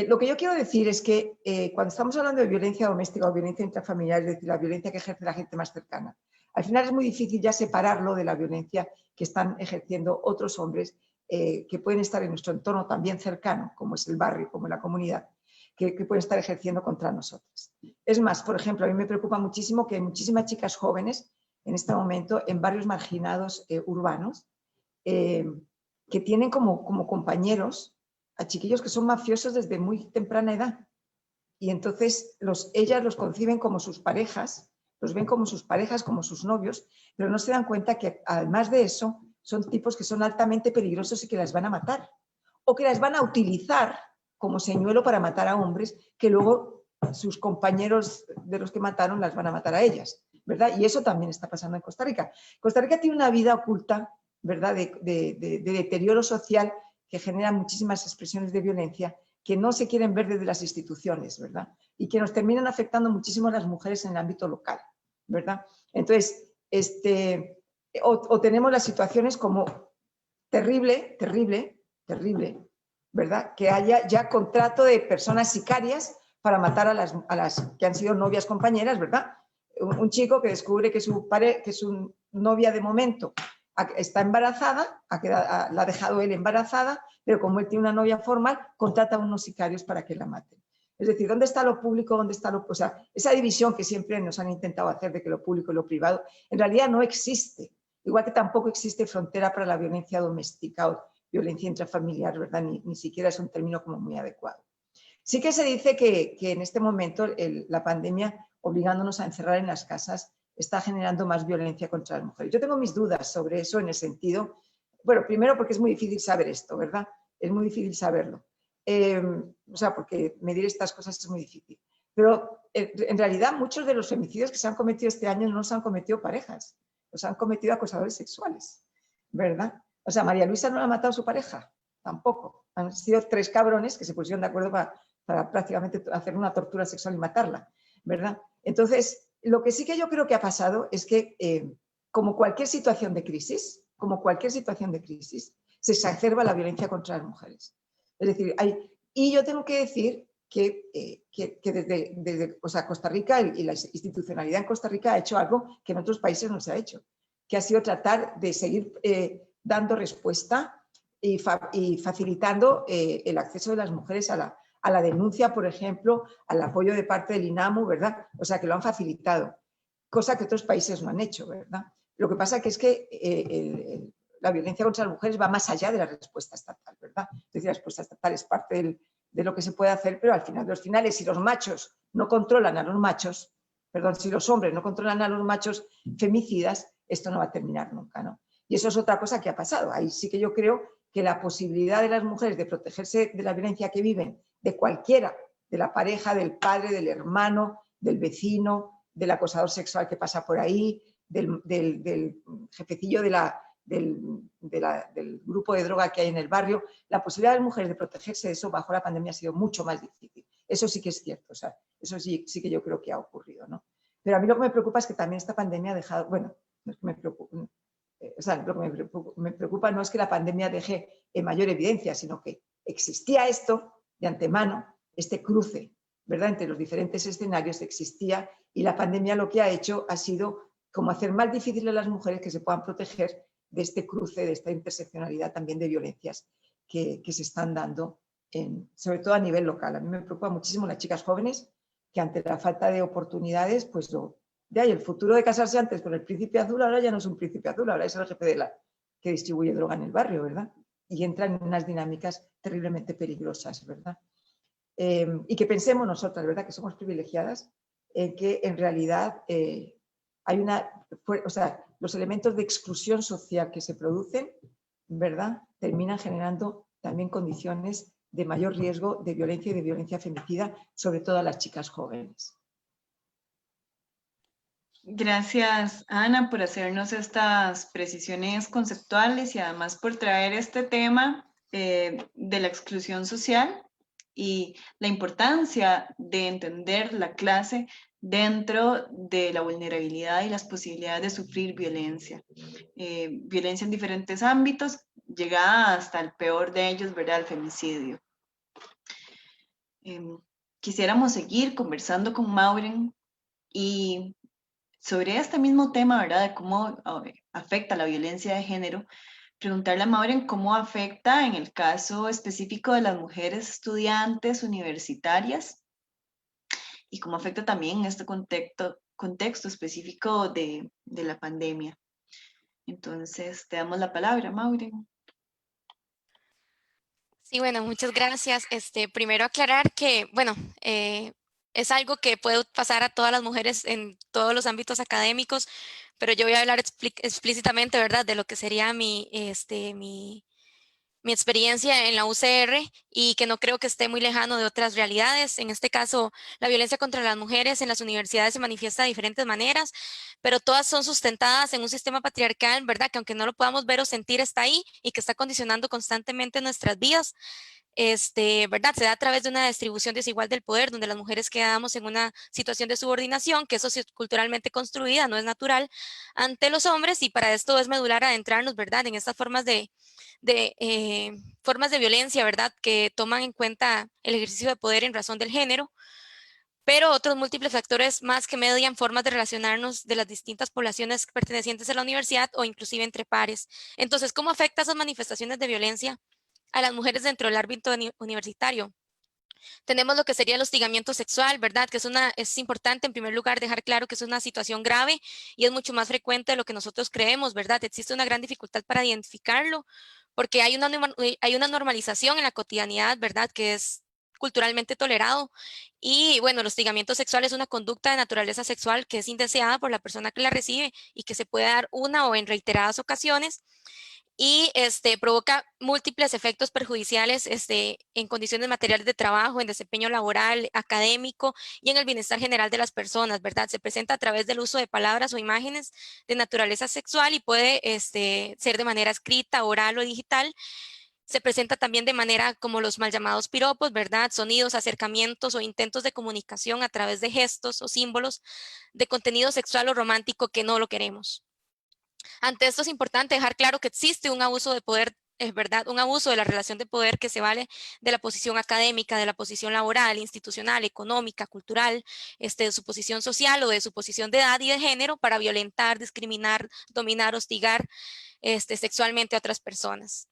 Lo que yo quiero decir es que cuando estamos hablando de violencia doméstica o violencia intrafamiliar, es decir, la violencia que ejerce la gente más cercana, al final es muy difícil ya separarlo de la violencia que están ejerciendo otros hombres que pueden estar en nuestro entorno también cercano, como es el barrio, como la comunidad, que pueden estar ejerciendo contra nosotros. Es más, por ejemplo, a mí me preocupa muchísimo que hay muchísimas chicas jóvenes en este momento en barrios marginados urbanos que tienen como compañeros a chiquillos que son mafiosos desde muy temprana edad. Y entonces ellas los conciben como sus parejas, los ven como sus parejas, como sus novios, pero no se dan cuenta que además de eso son tipos que son altamente peligrosos y que las van a matar. O que las van a utilizar como señuelo para matar a hombres que luego sus compañeros de los que mataron las van a matar a ellas, ¿verdad? Y eso también está pasando en Costa Rica. Costa Rica tiene una vida oculta, ¿verdad?, de deterioro social que genera muchísimas expresiones de violencia que no se quieren ver desde las instituciones, ¿verdad? Y que nos terminan afectando muchísimo a las mujeres en el ámbito local, ¿verdad? Entonces, o tenemos las situaciones como terrible, ¿verdad? Que haya ya contrato de personas sicarias para matar a las que han sido novias compañeras, ¿verdad? Un chico que descubre que su novia de momento está embarazada, la ha dejado él embarazada, pero como él tiene una novia formal, contrata a unos sicarios para que la maten. Es decir, ¿dónde está lo público? ¿Dónde está o sea, esa división que siempre nos han intentado hacer de que lo público y lo privado, en realidad no existe. Igual que tampoco existe frontera para la violencia doméstica o violencia intrafamiliar, ¿verdad? Ni siquiera es un término como muy adecuado. Sí que se dice que en este momento la pandemia, obligándonos a encerrar en las casas, está generando más violencia contra las mujeres. Yo tengo mis dudas sobre eso en el sentido, bueno, primero porque es muy difícil saber esto, ¿verdad? Es muy difícil saberlo. O sea, porque medir estas cosas es muy difícil. Pero en realidad muchos de los femicidios que se han cometido este año no los han cometido parejas, los han cometido acosadores sexuales, ¿verdad? O sea, María Luisa no la ha matado su pareja, tampoco. Han sido 3 cabrones que se pusieron de acuerdo para prácticamente hacer una tortura sexual y matarla, ¿verdad? Entonces, lo que sí que yo creo que ha pasado es que, como cualquier situación de crisis, se exacerba la violencia contra las mujeres. Es decir, y yo tengo que decir que desde o sea, Costa Rica y la institucionalidad en Costa Rica ha hecho algo que en otros países no se ha hecho, que ha sido tratar de seguir dando respuesta y facilitando el acceso de las mujeres a la denuncia, por ejemplo, al apoyo de parte del INAMU, ¿verdad? O sea, que lo han facilitado, cosa que otros países no han hecho, ¿verdad? Lo que pasa que es que la violencia contra las mujeres va más allá de la respuesta estatal, ¿verdad? Es decir, la respuesta estatal es parte de lo que se puede hacer, pero al final de los finales, si los machos no controlan a los machos, perdón, si los hombres no controlan a los machos femicidas, esto no va a terminar nunca, ¿no? Y eso es otra cosa que ha pasado. Ahí sí que yo creo que la posibilidad de las mujeres de protegerse de la violencia que viven, de cualquiera, de la pareja, del padre, del hermano, del vecino, del acosador sexual que pasa por ahí, del jefecillo del grupo de droga que hay en el barrio, la posibilidad de las mujeres de protegerse de eso bajo la pandemia ha sido mucho más difícil. Eso sí que es cierto, o sea, eso sí que yo creo que ha ocurrido, ¿no? Pero a mí lo que me preocupa es que también esta pandemia ha dejado, bueno, no es que me preocupa, o sea, lo que me preocupa no es que la pandemia deje en mayor evidencia, sino que existía esto de antemano, este cruce, ¿verdad? Entre los diferentes escenarios existía, y la pandemia lo que ha hecho ha sido como hacer más difícil a las mujeres que se puedan proteger de este cruce, de esta interseccionalidad también de violencias que se están dando, sobre todo a nivel local. A mí me preocupa muchísimo las chicas jóvenes que ante la falta de oportunidades, pues de ahí el futuro de casarse antes con el príncipe azul, ahora ya no es un príncipe azul, ahora es el jefe que distribuye droga en el barrio, ¿verdad? Y entran en unas dinámicas terriblemente peligrosas, ¿verdad? Y que pensemos nosotras, ¿verdad? Que somos privilegiadas, que en realidad hay o sea, los elementos de exclusión social que se producen, ¿verdad? Terminan generando también condiciones de mayor riesgo de violencia y de violencia femicida, sobre todo a las chicas jóvenes. Gracias, Ana, por hacernos estas precisiones conceptuales y además por traer este tema de la exclusión social y la importancia de entender la clase dentro de la vulnerabilidad y las posibilidades de sufrir violencia. Violencia en diferentes ámbitos, llegada hasta el peor de ellos, ¿verdad? El femicidio. Quisiéramos seguir conversando con Maureen y sobre este mismo tema, ¿verdad? De cómo afecta la violencia de género, preguntarle a Maureen cómo afecta en el caso específico de las mujeres estudiantes universitarias y cómo afecta también este contexto específico de la pandemia. Entonces, te damos la palabra, Maureen. Sí, bueno, muchas gracias. Primero aclarar que, bueno, es algo que puede pasar a todas las mujeres en todos los ámbitos académicos, pero yo voy a hablar explícitamente, ¿verdad?, de lo que sería mi experiencia en la UCR y que no creo que esté muy lejano de otras realidades. En este caso, la violencia contra las mujeres en las universidades se manifiesta de diferentes maneras, pero todas son sustentadas en un sistema patriarcal, ¿verdad? Que aunque no lo podamos ver o sentir, está ahí y que está condicionando constantemente nuestras vidas. ¿Verdad? Se da a través de una distribución desigual del poder, donde las mujeres quedamos en una situación de subordinación que es socioculturalmente construida, no es natural, ante los hombres, y para esto es medular adentrarnos, ¿verdad?, en estas formas de violencia, ¿verdad?, que toman en cuenta el ejercicio de poder en razón del género, pero otros múltiples factores más que median formas de relacionarnos de las distintas poblaciones pertenecientes a la universidad o inclusive entre pares. Entonces, ¿cómo afecta esas manifestaciones de violencia a las mujeres dentro del ámbito universitario? Tenemos lo que sería el hostigamiento sexual, ¿verdad? Que es importante en primer lugar dejar claro que es una situación grave y es mucho más frecuente de lo que nosotros creemos, ¿verdad? Existe una gran dificultad para identificarlo porque hay una normalización en la cotidianidad, ¿verdad?, que es culturalmente tolerado. Y bueno, el hostigamiento sexual es una conducta de naturaleza sexual que es indeseada por la persona que la recibe y que se puede dar una o en reiteradas ocasiones. y provoca múltiples efectos perjudiciales en condiciones materiales de trabajo, en desempeño laboral, académico y en el bienestar general de las personas, ¿verdad? Se presenta a través del uso de palabras o imágenes de naturaleza sexual y puede ser de manera escrita, oral o digital. Se presenta también de manera como los mal llamados piropos, ¿verdad? Sonidos, acercamientos o intentos de comunicación a través de gestos o símbolos de contenido sexual o romántico que no lo queremos. Ante esto es importante dejar claro que existe un abuso de poder, es verdad, un abuso de la relación de poder que se vale de la posición académica, de la posición laboral, institucional, económica, cultural, de su posición social o de su posición de edad y de género para violentar, discriminar, dominar, hostigar sexualmente a otras personas.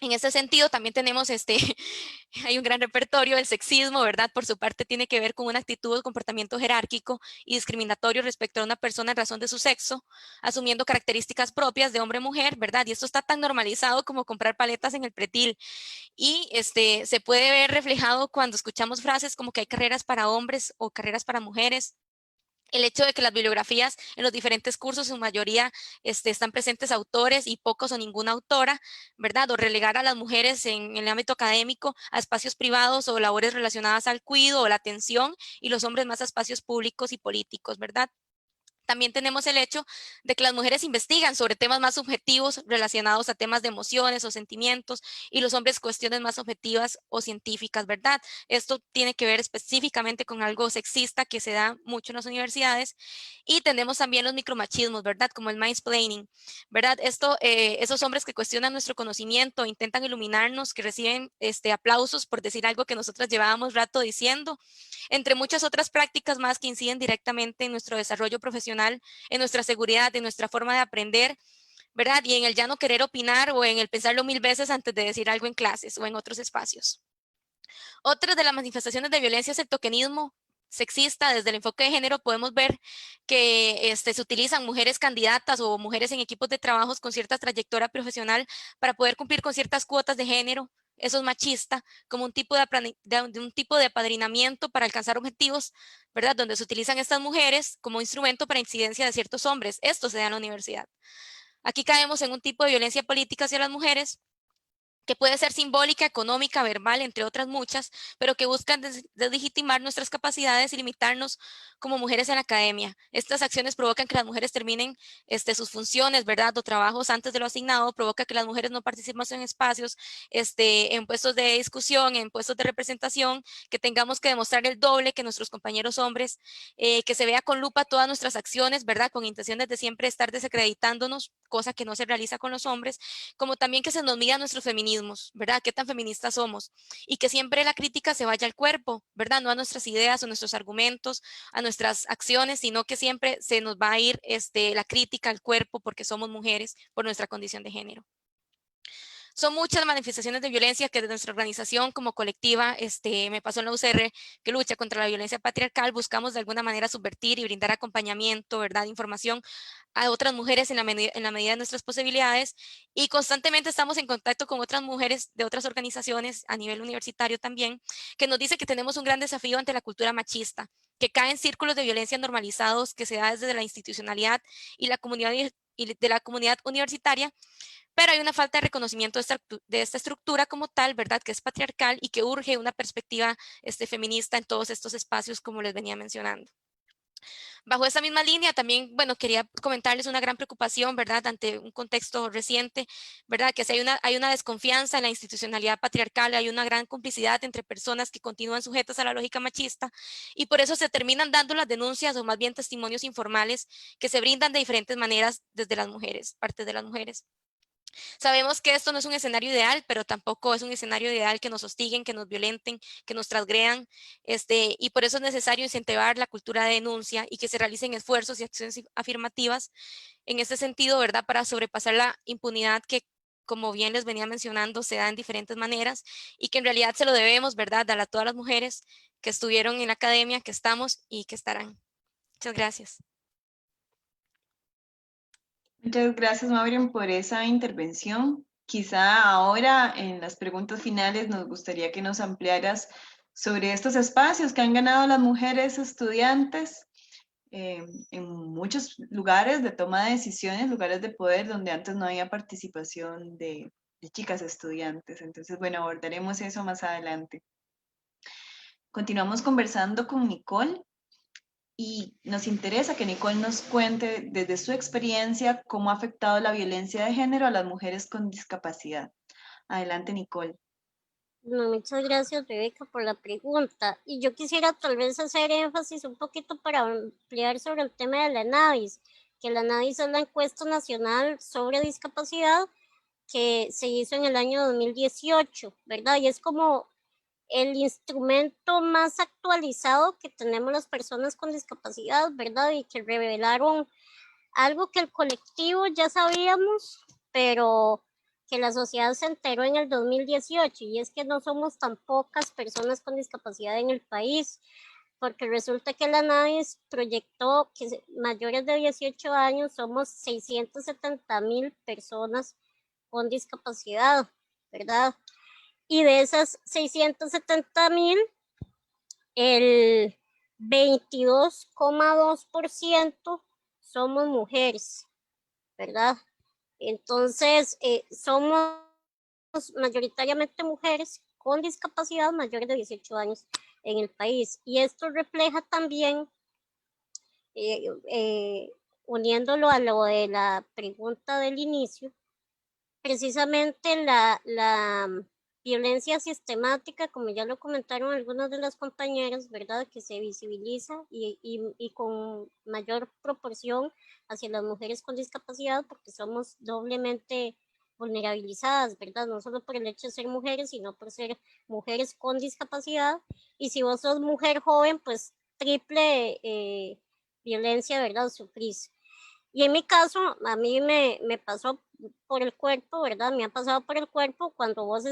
En ese sentido, también tenemos hay un gran repertorio. El sexismo, ¿verdad? Por su parte, tiene que ver con una actitud o comportamiento jerárquico y discriminatorio respecto a una persona en razón de su sexo, asumiendo características propias de hombre o mujer, ¿verdad? Y esto está tan normalizado como comprar paletas en el pretil. Y se puede ver reflejado cuando escuchamos frases como que hay carreras para hombres o carreras para mujeres. El hecho de que las bibliografías en los diferentes cursos, en su mayoría, están presentes autores y pocos o ninguna autora, ¿verdad? O relegar a las mujeres en el ámbito académico a espacios privados o labores relacionadas al cuidado o la atención, y los hombres más a espacios públicos y políticos, ¿verdad? También tenemos el hecho de que las mujeres investigan sobre temas más subjetivos relacionados a temas de emociones o sentimientos, y los hombres cuestiones más objetivas o científicas, ¿verdad? Esto tiene que ver específicamente con algo sexista que se da mucho en las universidades. Y tenemos también los micromachismos, ¿verdad? Como el mansplaining, ¿verdad? Esos hombres que cuestionan nuestro conocimiento, intentan iluminarnos, que reciben aplausos por decir algo que nosotras llevábamos rato diciendo, entre muchas otras prácticas más que inciden directamente en nuestro desarrollo profesional, en nuestra seguridad, en nuestra forma de aprender, ¿verdad? Y en el ya no querer opinar o en el pensarlo 1000 veces antes de decir algo en clases o en otros espacios. Otra de las manifestaciones de violencia es el tokenismo sexista. Desde el enfoque de género podemos ver que se utilizan mujeres candidatas o mujeres en equipos de trabajos con cierta trayectoria profesional para poder cumplir con ciertas cuotas de género. Eso es machista, como un tipo de apadrinamiento para alcanzar objetivos, ¿verdad? Donde se utilizan estas mujeres como instrumento para incidencia de ciertos hombres. Esto se da en la universidad. Aquí caemos en un tipo de violencia política hacia las mujeres, que puede ser simbólica, económica, verbal, entre otras muchas, pero que buscan deslegitimar nuestras capacidades y limitarnos como mujeres en la academia. Estas acciones provocan que las mujeres terminen sus funciones, ¿verdad? O trabajos antes de lo asignado, provoca que las mujeres no participen en espacios, en puestos de discusión, en puestos de representación, que tengamos que demostrar el doble que nuestros compañeros hombres, que se vea con lupa todas nuestras acciones, ¿verdad? Con intenciones de siempre estar desacreditándonos, cosa que no se realiza con los hombres, como también que se nos mida nuestros feminismos, ¿verdad? ¿Qué tan feministas somos? Y que siempre la crítica se vaya al cuerpo, ¿verdad? No a nuestras ideas o nuestros argumentos, a nuestras acciones, sino que siempre se nos va a ir la crítica al cuerpo porque somos mujeres por nuestra condición de género. Son muchas manifestaciones de violencia que desde nuestra organización como colectiva, Me Pasó en la UCR, que lucha contra la violencia patriarcal, buscamos de alguna manera subvertir y brindar acompañamiento, ¿verdad? Información a otras mujeres en la medida de nuestras posibilidades, y constantemente estamos en contacto con otras mujeres de otras organizaciones a nivel universitario también, que nos dice que tenemos un gran desafío ante la cultura machista, que cae en círculos de violencia normalizados que se da desde la institucionalidad y de la comunidad universitaria, pero hay una falta de reconocimiento de esta estructura como tal, ¿verdad? Que es patriarcal y que urge una perspectiva feminista en todos estos espacios, como les venía mencionando. Bajo esta misma línea, también, bueno, quería comentarles una gran preocupación, ¿verdad? Ante un contexto reciente, ¿verdad? Que si hay una desconfianza en la institucionalidad patriarcal, hay una gran complicidad entre personas que continúan sujetas a la lógica machista, y por eso se terminan dando las denuncias o más bien testimonios informales que se brindan de diferentes maneras desde las mujeres, parte de las mujeres. Sabemos que esto no es un escenario ideal, pero tampoco es un escenario ideal que nos hostiguen, que nos violenten, que nos transgredan, y por eso es necesario incentivar la cultura de denuncia y que se realicen esfuerzos y acciones afirmativas en este sentido, ¿verdad? Para sobrepasar la impunidad que, como bien les venía mencionando, se da en diferentes maneras y que en realidad se lo debemos, ¿verdad? A todas las mujeres que estuvieron en la academia, que estamos y que estarán. Muchas gracias. Muchas gracias, Maureen, por esa intervención. Quizá ahora en las preguntas finales nos gustaría que nos ampliaras sobre estos espacios que han ganado las mujeres estudiantes en muchos lugares de toma de decisiones, lugares de poder donde antes no había participación de chicas estudiantes. Entonces, bueno, abordaremos eso más adelante. Continuamos conversando con Nicole y nos interesa que Nicole nos cuente desde su experiencia cómo ha afectado la violencia de género a las mujeres con discapacidad. Adelante, Nicole. No, muchas gracias, Rebeca, por la pregunta. Y yo quisiera tal vez hacer énfasis un poquito para ampliar sobre el tema de la ENADIS, que la ENADIS es la encuesta nacional sobre discapacidad que se hizo en el año 2018, ¿verdad? Y es como el instrumento más actualizado que tenemos las personas con discapacidad, ¿verdad? Y que revelaron algo que el colectivo ya sabíamos, pero que la sociedad se enteró en el 2018, y es que no somos tan pocas personas con discapacidad en el país, porque resulta que la NADIS proyectó que mayores de 18 años somos 670,000 personas con discapacidad, ¿verdad? Y de esas 670,000, el 22,2% somos mujeres, ¿verdad? Entonces, somos mayoritariamente mujeres con discapacidad mayores de 18 años en el país. Y esto refleja también, uniéndolo a lo de la pregunta del inicio, precisamente la violencia sistemática, como ya lo comentaron algunas de las compañeras, ¿verdad? Que se visibiliza y con mayor proporción hacia las mujeres con discapacidad, porque somos doblemente vulnerabilizadas, ¿verdad? No solo por el hecho de ser mujeres, sino por ser mujeres con discapacidad. Y si vos sos mujer joven, pues triple violencia, ¿verdad? Sufrís. Y en mi caso, a mí me pasó por el cuerpo, ¿verdad? Me ha pasado por el cuerpo cuando vos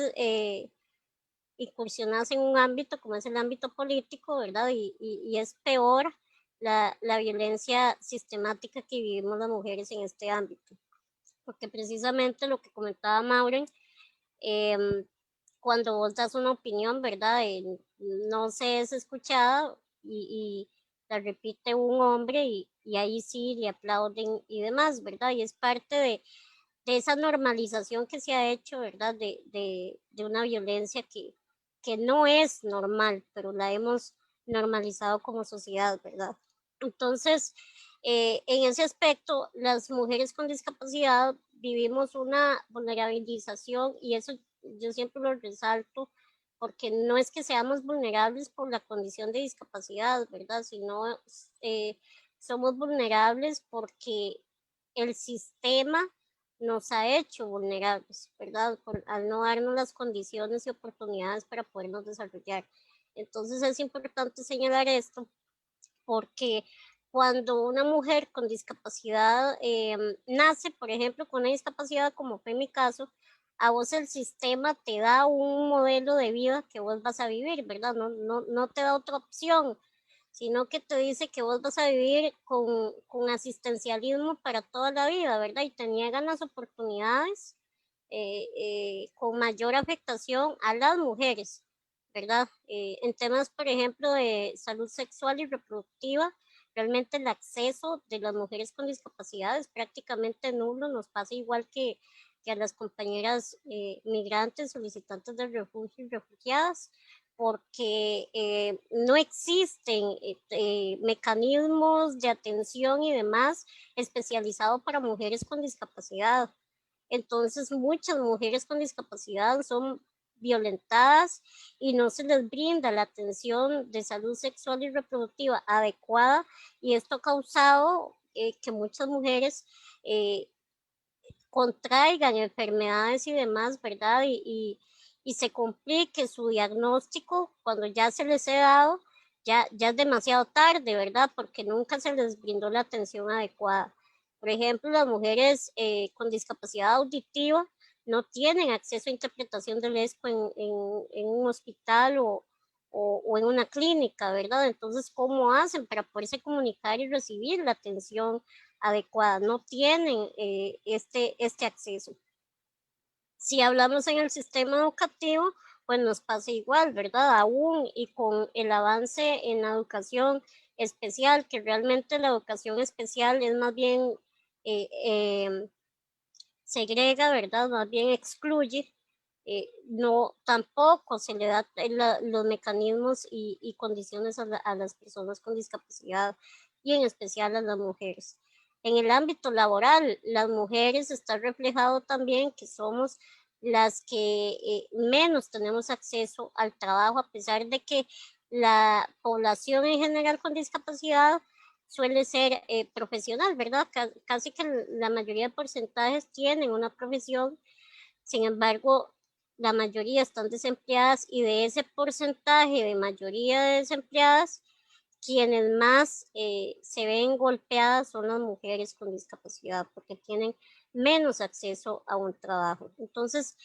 incursionas en un ámbito como es el ámbito político, ¿verdad? Y es peor la violencia sistemática que vivimos las mujeres en este ámbito. Porque precisamente lo que comentaba Maureen, cuando vos das una opinión, ¿verdad? No se es escuchada y la repite un hombre y ahí sí le aplauden y demás, ¿verdad? Y es parte de esa normalización que se ha hecho, ¿verdad? De una violencia que no es normal, pero la hemos normalizado como sociedad, ¿verdad? Entonces, en ese aspecto, las mujeres con discapacidad vivimos una vulnerabilización y eso yo siempre lo resalto porque no es que seamos vulnerables por la condición de discapacidad, ¿verdad? Sino somos vulnerables porque el sistema nos ha hecho vulnerables, ¿verdad? Al no darnos las condiciones y oportunidades para podernos desarrollar. Entonces es importante señalar esto porque cuando una mujer con discapacidad nace, por ejemplo, con una discapacidad, como fue mi caso, a vos el sistema te da un modelo de vida que vos vas a vivir, ¿verdad? No te da otra opción, sino que te dice que vos vas a vivir con asistencialismo para toda la vida, ¿verdad? Y te niegan las oportunidades con mayor afectación a las mujeres, ¿verdad? En temas, por ejemplo, de salud sexual y reproductiva, realmente el acceso de las mujeres con discapacidad es prácticamente nulo, nos pasa igual que a las compañeras migrantes, solicitantes de refugio y refugiadas, porque no existen mecanismos de atención y demás especializados para mujeres con discapacidad. Entonces, muchas mujeres con discapacidad son violentadas y no se les brinda la atención de salud sexual y reproductiva adecuada, y esto ha causado que muchas mujeres contraigan enfermedades y demás, ¿verdad? Y se complique su diagnóstico cuando ya se les ha dado, ya es demasiado tarde, ¿verdad? Porque nunca se les brindó la atención adecuada. Por ejemplo, las mujeres con discapacidad auditiva no tienen acceso a interpretación del ESCO en un hospital o en una clínica, ¿verdad? Entonces, ¿cómo hacen para poderse comunicar y recibir la atención adecuada? No tienen este acceso. Si hablamos en el sistema educativo, pues nos pasa igual, ¿verdad? Aún y con el avance en la educación especial, que realmente la educación especial es más bien segrega, ¿verdad? Más bien excluye. No, tampoco se le da los mecanismos y condiciones a las personas con discapacidad y en especial a las mujeres. En el ámbito laboral, las mujeres está reflejado también que somos las que menos tenemos acceso al trabajo, a pesar de que la población en general con discapacidad suele ser profesional, ¿verdad? Casi que la mayoría de porcentajes tienen una profesión, sin embargo, la mayoría están desempleadas y de ese porcentaje de mayoría de desempleadas, quienes más se ven golpeadas son las mujeres con discapacidad porque tienen menos acceso a un trabajo. Entonces,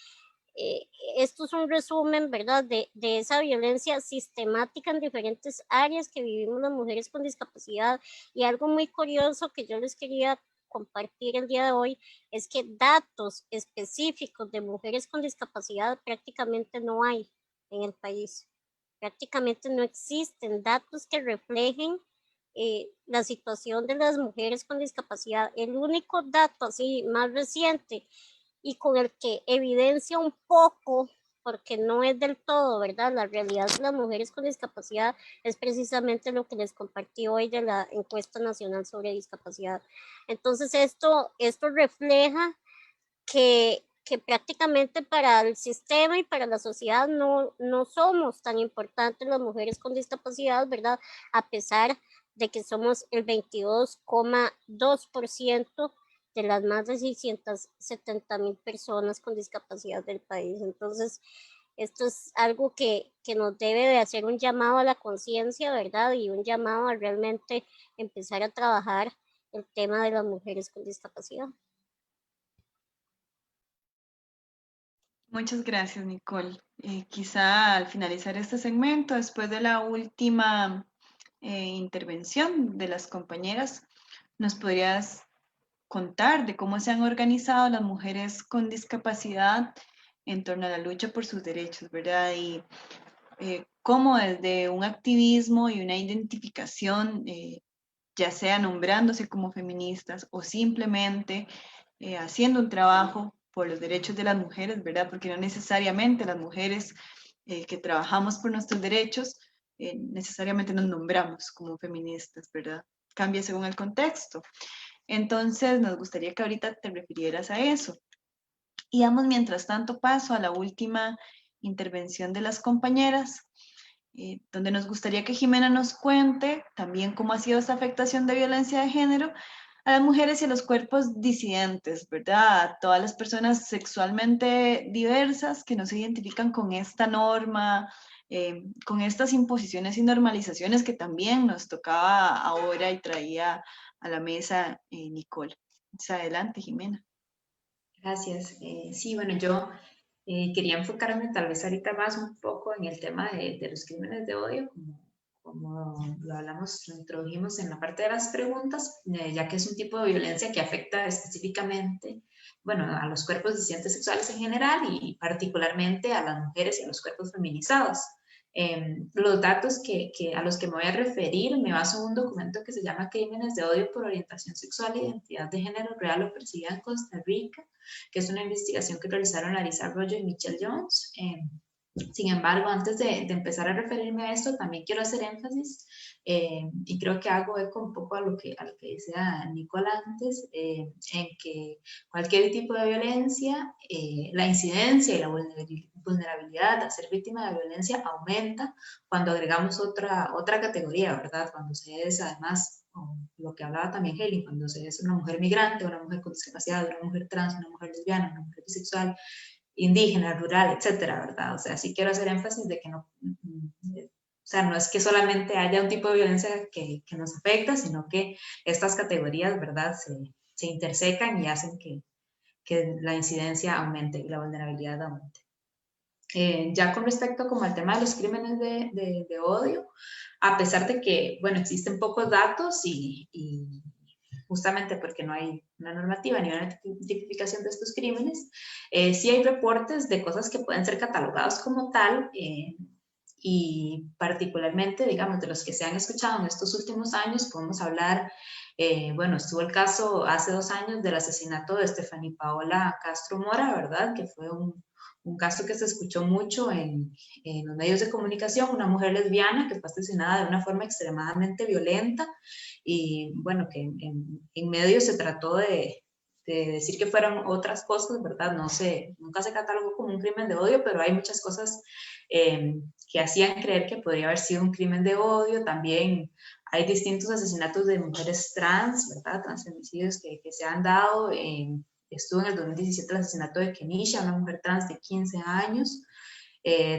esto es un resumen, ¿verdad?, de esa violencia sistemática en diferentes áreas que vivimos las mujeres con discapacidad. Y algo muy curioso que yo les quería compartir el día de hoy es que datos específicos de mujeres con discapacidad prácticamente no hay en el país. Prácticamente no existen datos que reflejen la situación de las mujeres con discapacidad. El único dato así más reciente y con el que evidencia un poco, porque no es del todo, ¿verdad?, la realidad de las mujeres con discapacidad es precisamente lo que les compartí hoy de la encuesta nacional sobre discapacidad. Entonces esto refleja que prácticamente para el sistema y para la sociedad no somos tan importantes las mujeres con discapacidad, ¿verdad?, a pesar de que somos el 22,2% de las más de 670,000 personas con discapacidad del país. Entonces, esto es algo que nos debe de hacer un llamado a la conciencia, ¿verdad?, y un llamado a realmente empezar a trabajar el tema de las mujeres con discapacidad. Muchas gracias, Nicole. Quizá al finalizar este segmento, después de la última intervención de las compañeras, nos podrías contar de cómo se han organizado las mujeres con discapacidad en torno a la lucha por sus derechos, ¿verdad? Y cómo desde un activismo y una identificación, ya sea nombrándose como feministas o simplemente haciendo un trabajo por los derechos de las mujeres, ¿verdad? Porque no necesariamente las mujeres que trabajamos por nuestros derechos necesariamente nos nombramos como feministas, ¿verdad? Cambia según el contexto. Entonces, nos gustaría que ahorita te refirieras a eso. Y damos mientras tanto paso a la última intervención de las compañeras, donde nos gustaría que Jimena nos cuente también cómo ha sido esta afectación de violencia de género a las mujeres y a los cuerpos disidentes, ¿verdad? A todas las personas sexualmente diversas que no se identifican con esta norma, con estas imposiciones y normalizaciones que también nos tocaba ahora y traía a la mesa Nicole. Entonces, adelante, Jimena. Gracias. Sí, bueno, yo quería enfocarme tal vez ahorita más un poco en el tema de los crímenes de odio, como lo hablamos, lo introdujimos en la parte de las preguntas, ya que es un tipo de violencia que afecta específicamente, bueno, a los cuerpos disidentes sexuales en general y particularmente a las mujeres y a los cuerpos feminizados. Los datos a los que me voy a referir me baso en un documento que se llama Crímenes de odio por orientación sexual e identidad de género real o percibida en Costa Rica, que es una investigación que realizaron Larissa Arroyo y Michelle Jones. Sin embargo, antes de empezar a referirme a esto, también quiero hacer énfasis, y creo que hago eco un poco a lo que decía Nicole antes, en que cualquier tipo de violencia, la incidencia y la vulnerabilidad a ser víctima de violencia aumenta cuando agregamos otra categoría, ¿verdad? Cuando se es además, lo que hablaba también Helen, cuando se es una mujer migrante, una mujer con discapacidad, una mujer trans, una mujer lesbiana, una mujer bisexual, indígena, rural, etcétera, ¿verdad? O sea, sí quiero hacer énfasis de que no, o sea, no es que solamente haya un tipo de violencia que nos afecta, sino que estas categorías, ¿verdad?, se intersecan y hacen que la incidencia aumente y la vulnerabilidad aumente. Ya con respecto como al tema de los crímenes de odio, a pesar de que, bueno, existen pocos datos y justamente porque no hay una normativa ni una tipificación de estos crímenes, sí hay reportes de cosas que pueden ser catalogados como tal, y particularmente, digamos, de los que se han escuchado en estos últimos años, podemos hablar, bueno, estuvo el caso hace 2 años del asesinato de Stephanie Paola Castro Mora, ¿verdad? Que fue un caso que se escuchó mucho en los medios de comunicación, una mujer lesbiana que fue asesinada de una forma extremadamente violenta y, bueno, que en medios se trató de decir que fueron otras cosas, ¿verdad? No sé, nunca se catalogó como un crimen de odio, pero hay muchas cosas que hacían creer que podría haber sido un crimen de odio. También hay distintos asesinatos de mujeres trans, ¿verdad? Transfemicidios que se han dado. Estuvo en el 2017 el asesinato de Kenisha, una mujer trans de 15 años.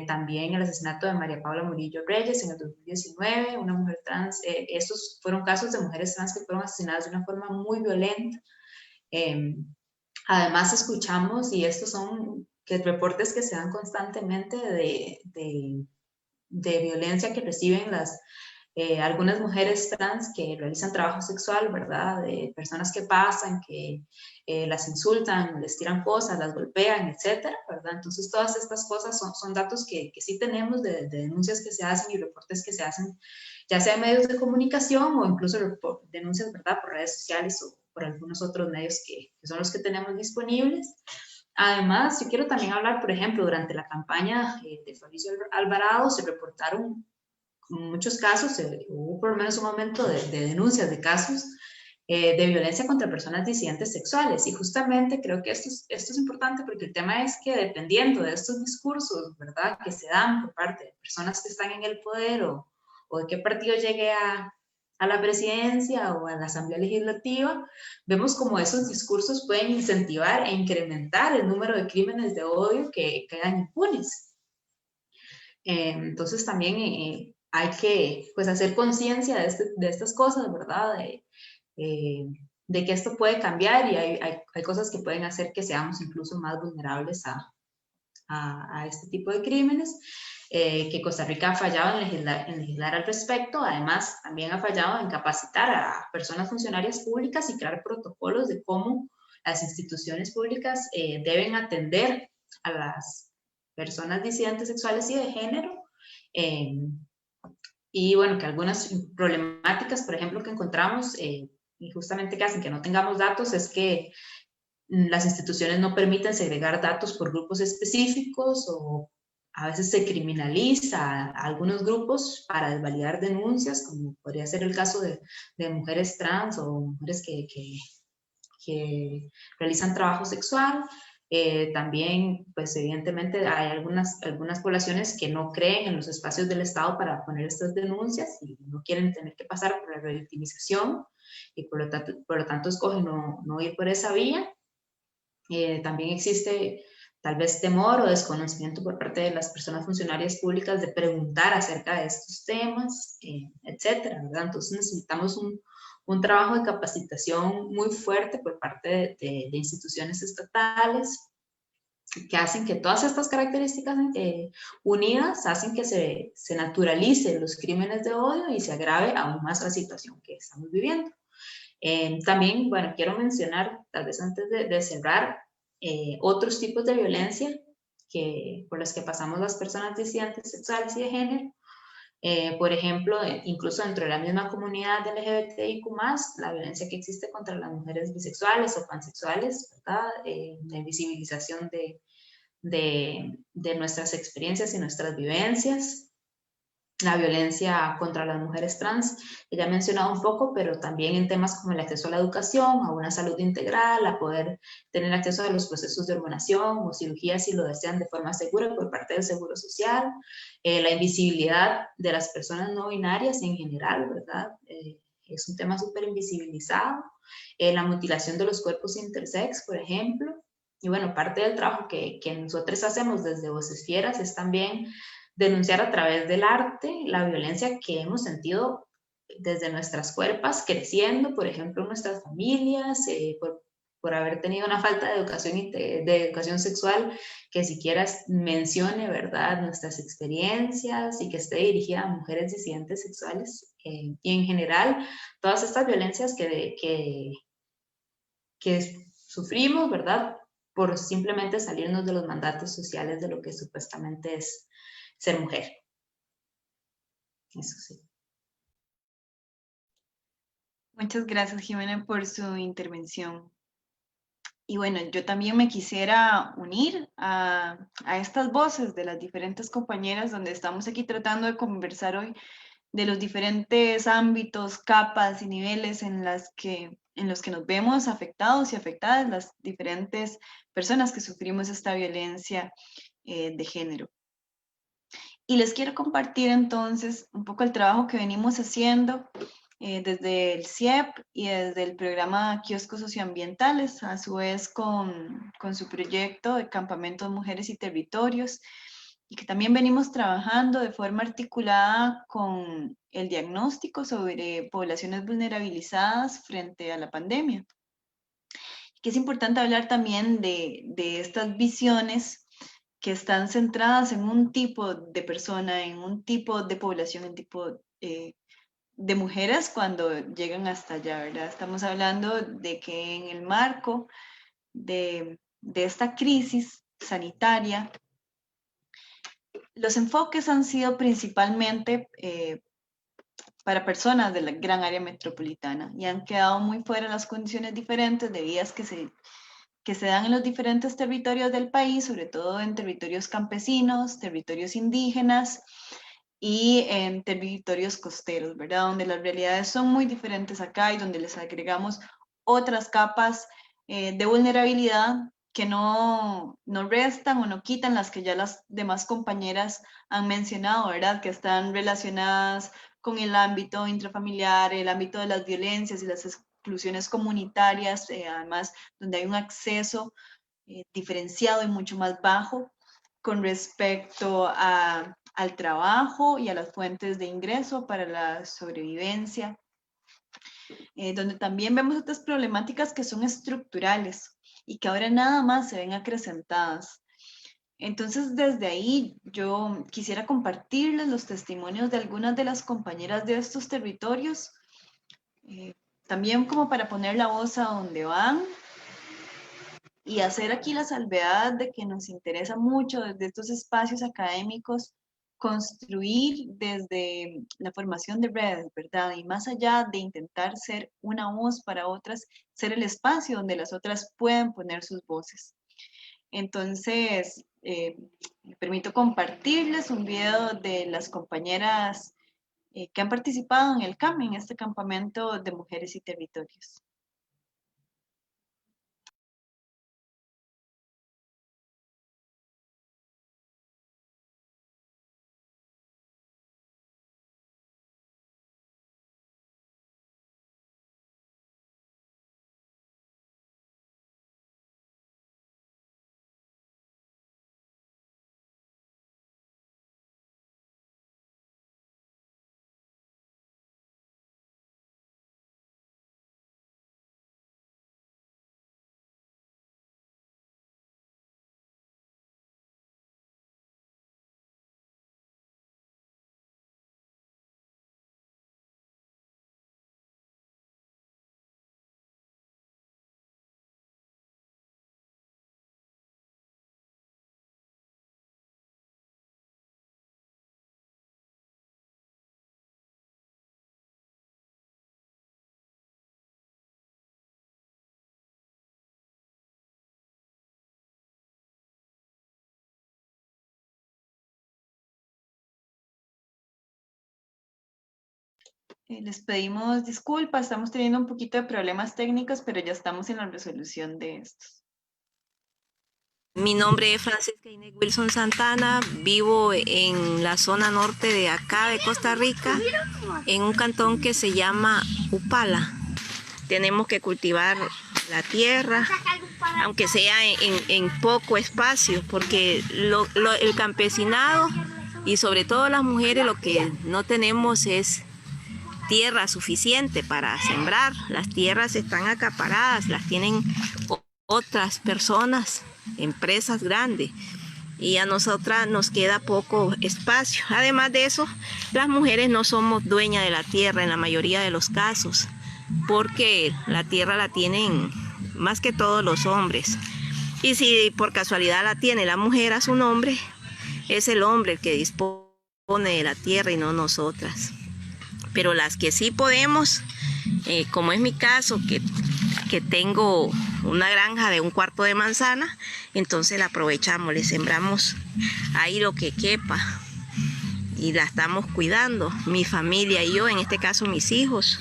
También el asesinato de María Paula Murillo Reyes en el 2019, una mujer trans. Estos fueron casos de mujeres trans que fueron asesinadas de una forma muy violenta. Además escuchamos, y estos son reportes que se dan constantemente de violencia que reciben algunas mujeres trans que realizan trabajo sexual, ¿verdad? De personas que pasan, que las insultan, les tiran cosas, las golpean, etcétera, ¿verdad? Entonces todas estas cosas son datos que sí tenemos de denuncias que se hacen y reportes que se hacen, ya sea en medios de comunicación o incluso denuncias, ¿verdad? Por redes sociales o por algunos otros medios que son los que tenemos disponibles. Además, yo quiero también hablar, por ejemplo, durante la campaña de Fabricio Alvarado se reportaron muchos casos, hubo por lo menos un aumento de denuncias de casos de violencia contra personas disidentes sexuales. Y justamente creo que esto es importante porque el tema es que dependiendo de estos discursos, ¿verdad?, que se dan por parte de personas que están en el poder o de qué partido llegue a la presidencia o a la Asamblea Legislativa, vemos como esos discursos pueden incentivar e incrementar el número de crímenes de odio que quedan impunes. Entonces también hay que, pues, hacer conciencia de estas cosas, ¿verdad? De que esto puede cambiar y hay cosas que pueden hacer que seamos incluso más vulnerables a este tipo de crímenes. Que Costa Rica ha fallado en legislar al respecto. Además, también ha fallado en capacitar a personas funcionarias públicas y crear protocolos de cómo las instituciones públicas deben atender a las personas disidentes sexuales y de género. Y bueno, que algunas problemáticas, por ejemplo, que encontramos y justamente que hacen que no tengamos datos es que las instituciones no permiten segregar datos por grupos específicos o a veces se criminaliza a algunos grupos para desvalidar denuncias, como podría ser el caso de mujeres trans o mujeres que realizan trabajo sexual. También, pues evidentemente hay algunas poblaciones que no creen en los espacios del Estado para poner estas denuncias y no quieren tener que pasar por la revictimización y por lo tanto escogen no ir por esa vía. También existe tal vez temor o desconocimiento por parte de las personas funcionarias públicas de preguntar acerca de estos temas, etcétera, ¿verdad? Entonces necesitamos un trabajo de capacitación muy fuerte por parte de instituciones estatales que hacen que todas estas características unidas hacen que se naturalicen los crímenes de odio y se agrave aún más la situación que estamos viviendo. También, bueno, quiero mencionar, tal vez antes de cerrar, otros tipos de violencia por los que pasamos las personas disidentes sexuales y de género. Por ejemplo, incluso dentro de la misma comunidad LGBTIQ+, la violencia que existe contra las mujeres bisexuales o pansexuales, ¿verdad? La invisibilización de nuestras experiencias y nuestras vivencias. La violencia contra las mujeres trans, que ya he mencionado un poco, pero también en temas como el acceso a la educación, a una salud integral, a poder tener acceso a los procesos de hormonación o cirugías si lo desean de forma segura por parte del Seguro Social, la invisibilidad de las personas no binarias en general, ¿verdad? Es un tema súper invisibilizado, la mutilación de los cuerpos intersex, por ejemplo, y bueno, parte del trabajo que nosotros hacemos desde Voces Fieras es también denunciar a través del arte la violencia que hemos sentido desde nuestras cuerpas creciendo, por ejemplo, en nuestras familias, por haber tenido una falta de educación sexual que siquiera mencione, ¿verdad?, nuestras experiencias y que esté dirigida a mujeres disidentes sexuales. Y en general, todas estas violencias que sufrimos, ¿verdad?, por simplemente salirnos de los mandatos sociales de lo que supuestamente es ser mujer. Eso sí. Muchas gracias, Jimena, por su intervención. Y bueno, yo también me quisiera unir a estas voces de las diferentes compañeras donde estamos aquí tratando de conversar hoy de los diferentes ámbitos, capas y niveles en los que nos vemos afectados y afectadas las diferentes personas que sufrimos esta violencia de género. Y les quiero compartir entonces un poco el trabajo que venimos haciendo desde el CIEP y desde el programa Kioscos Socioambientales, a su vez con su proyecto de Campamentos Mujeres y Territorios, y que también venimos trabajando de forma articulada con el diagnóstico sobre poblaciones vulnerabilizadas frente a la pandemia. Que es importante hablar también de estas visiones que están centradas en un tipo de persona, en un tipo de población, en tipo de mujeres cuando llegan hasta allá, ¿verdad? Estamos hablando de que en el marco de esta crisis sanitaria, los enfoques han sido principalmente para personas de la gran área metropolitana y han quedado muy fuera las condiciones diferentes de vidas que se dan en los diferentes territorios del país, sobre todo en territorios campesinos, territorios indígenas y en territorios costeros, ¿verdad? Donde las realidades son muy diferentes acá y donde les agregamos otras capas de vulnerabilidad que no restan o no quitan las que ya las demás compañeras han mencionado, ¿verdad? Que están relacionadas con el ámbito intrafamiliar, el ámbito de las violencias y las exclusiones comunitarias, además donde hay un acceso diferenciado y mucho más bajo con respecto al trabajo y a las fuentes de ingreso para la sobrevivencia, donde también vemos otras problemáticas que son estructurales y que ahora nada más se ven acrecentadas. Entonces, desde ahí yo quisiera compartirles los testimonios de algunas de las compañeras de estos territorios, también como para poner la voz a donde van y hacer aquí la salvedad de que nos interesa mucho desde estos espacios académicos construir desde la formación de redes, ¿verdad? Y más allá de intentar ser una voz para otras, ser el espacio donde las otras puedan poner sus voces. Entonces, me permito compartirles un video de las compañeras que han participado en el CAM, en este campamento de mujeres y territorios. Les pedimos disculpas, estamos teniendo un poquito de problemas técnicos, pero ya estamos en la resolución de estos. Mi nombre es Francisca Inés Wilson Santana, vivo en la zona norte de acá de Costa Rica, en un cantón que se llama Upala. Tenemos que cultivar la tierra, aunque sea en poco espacio, porque el campesinado y sobre todo las mujeres lo que no tenemos es tierra suficiente para sembrar. Las tierras están acaparadas, las tienen otras personas, empresas grandes, y a nosotras nos queda poco espacio. Además de eso, las mujeres no somos dueñas de la tierra en la mayoría de los casos, porque la tierra la tienen más que todo los hombres. Y si por casualidad la tiene la mujer a su nombre, es el hombre el que dispone pone de la tierra y no nosotras. Pero las que sí podemos, como es mi caso, que tengo una granja de 1/4 de manzana, entonces la aprovechamos, le sembramos ahí lo que quepa y la estamos cuidando, mi familia y yo, en este caso mis hijos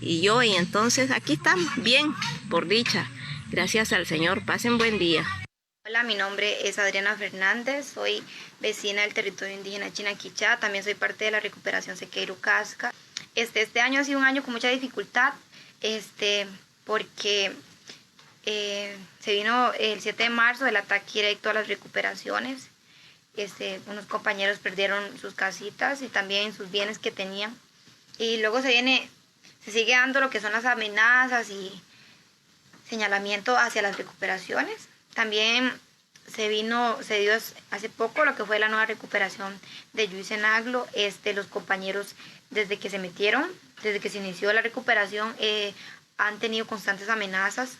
y yo, y entonces aquí estamos bien, por dicha, gracias al Señor. Pasen buen día. Hola, mi nombre es Adriana Fernández, soy vecina del territorio indígena Chinaquichá, también soy parte de la recuperación Sequeiru Casca. Este año ha sido un año con mucha dificultad, porque se vino el 7 de marzo el ataque directo a las recuperaciones. Unos compañeros perdieron sus casitas y también sus bienes que tenían. Y luego se sigue dando lo que son las amenazas y señalamiento hacia las recuperaciones. También se dio hace poco lo que fue la nueva recuperación de Yuisenaglo. Los compañeros, desde que se inició la recuperación, han tenido constantes amenazas.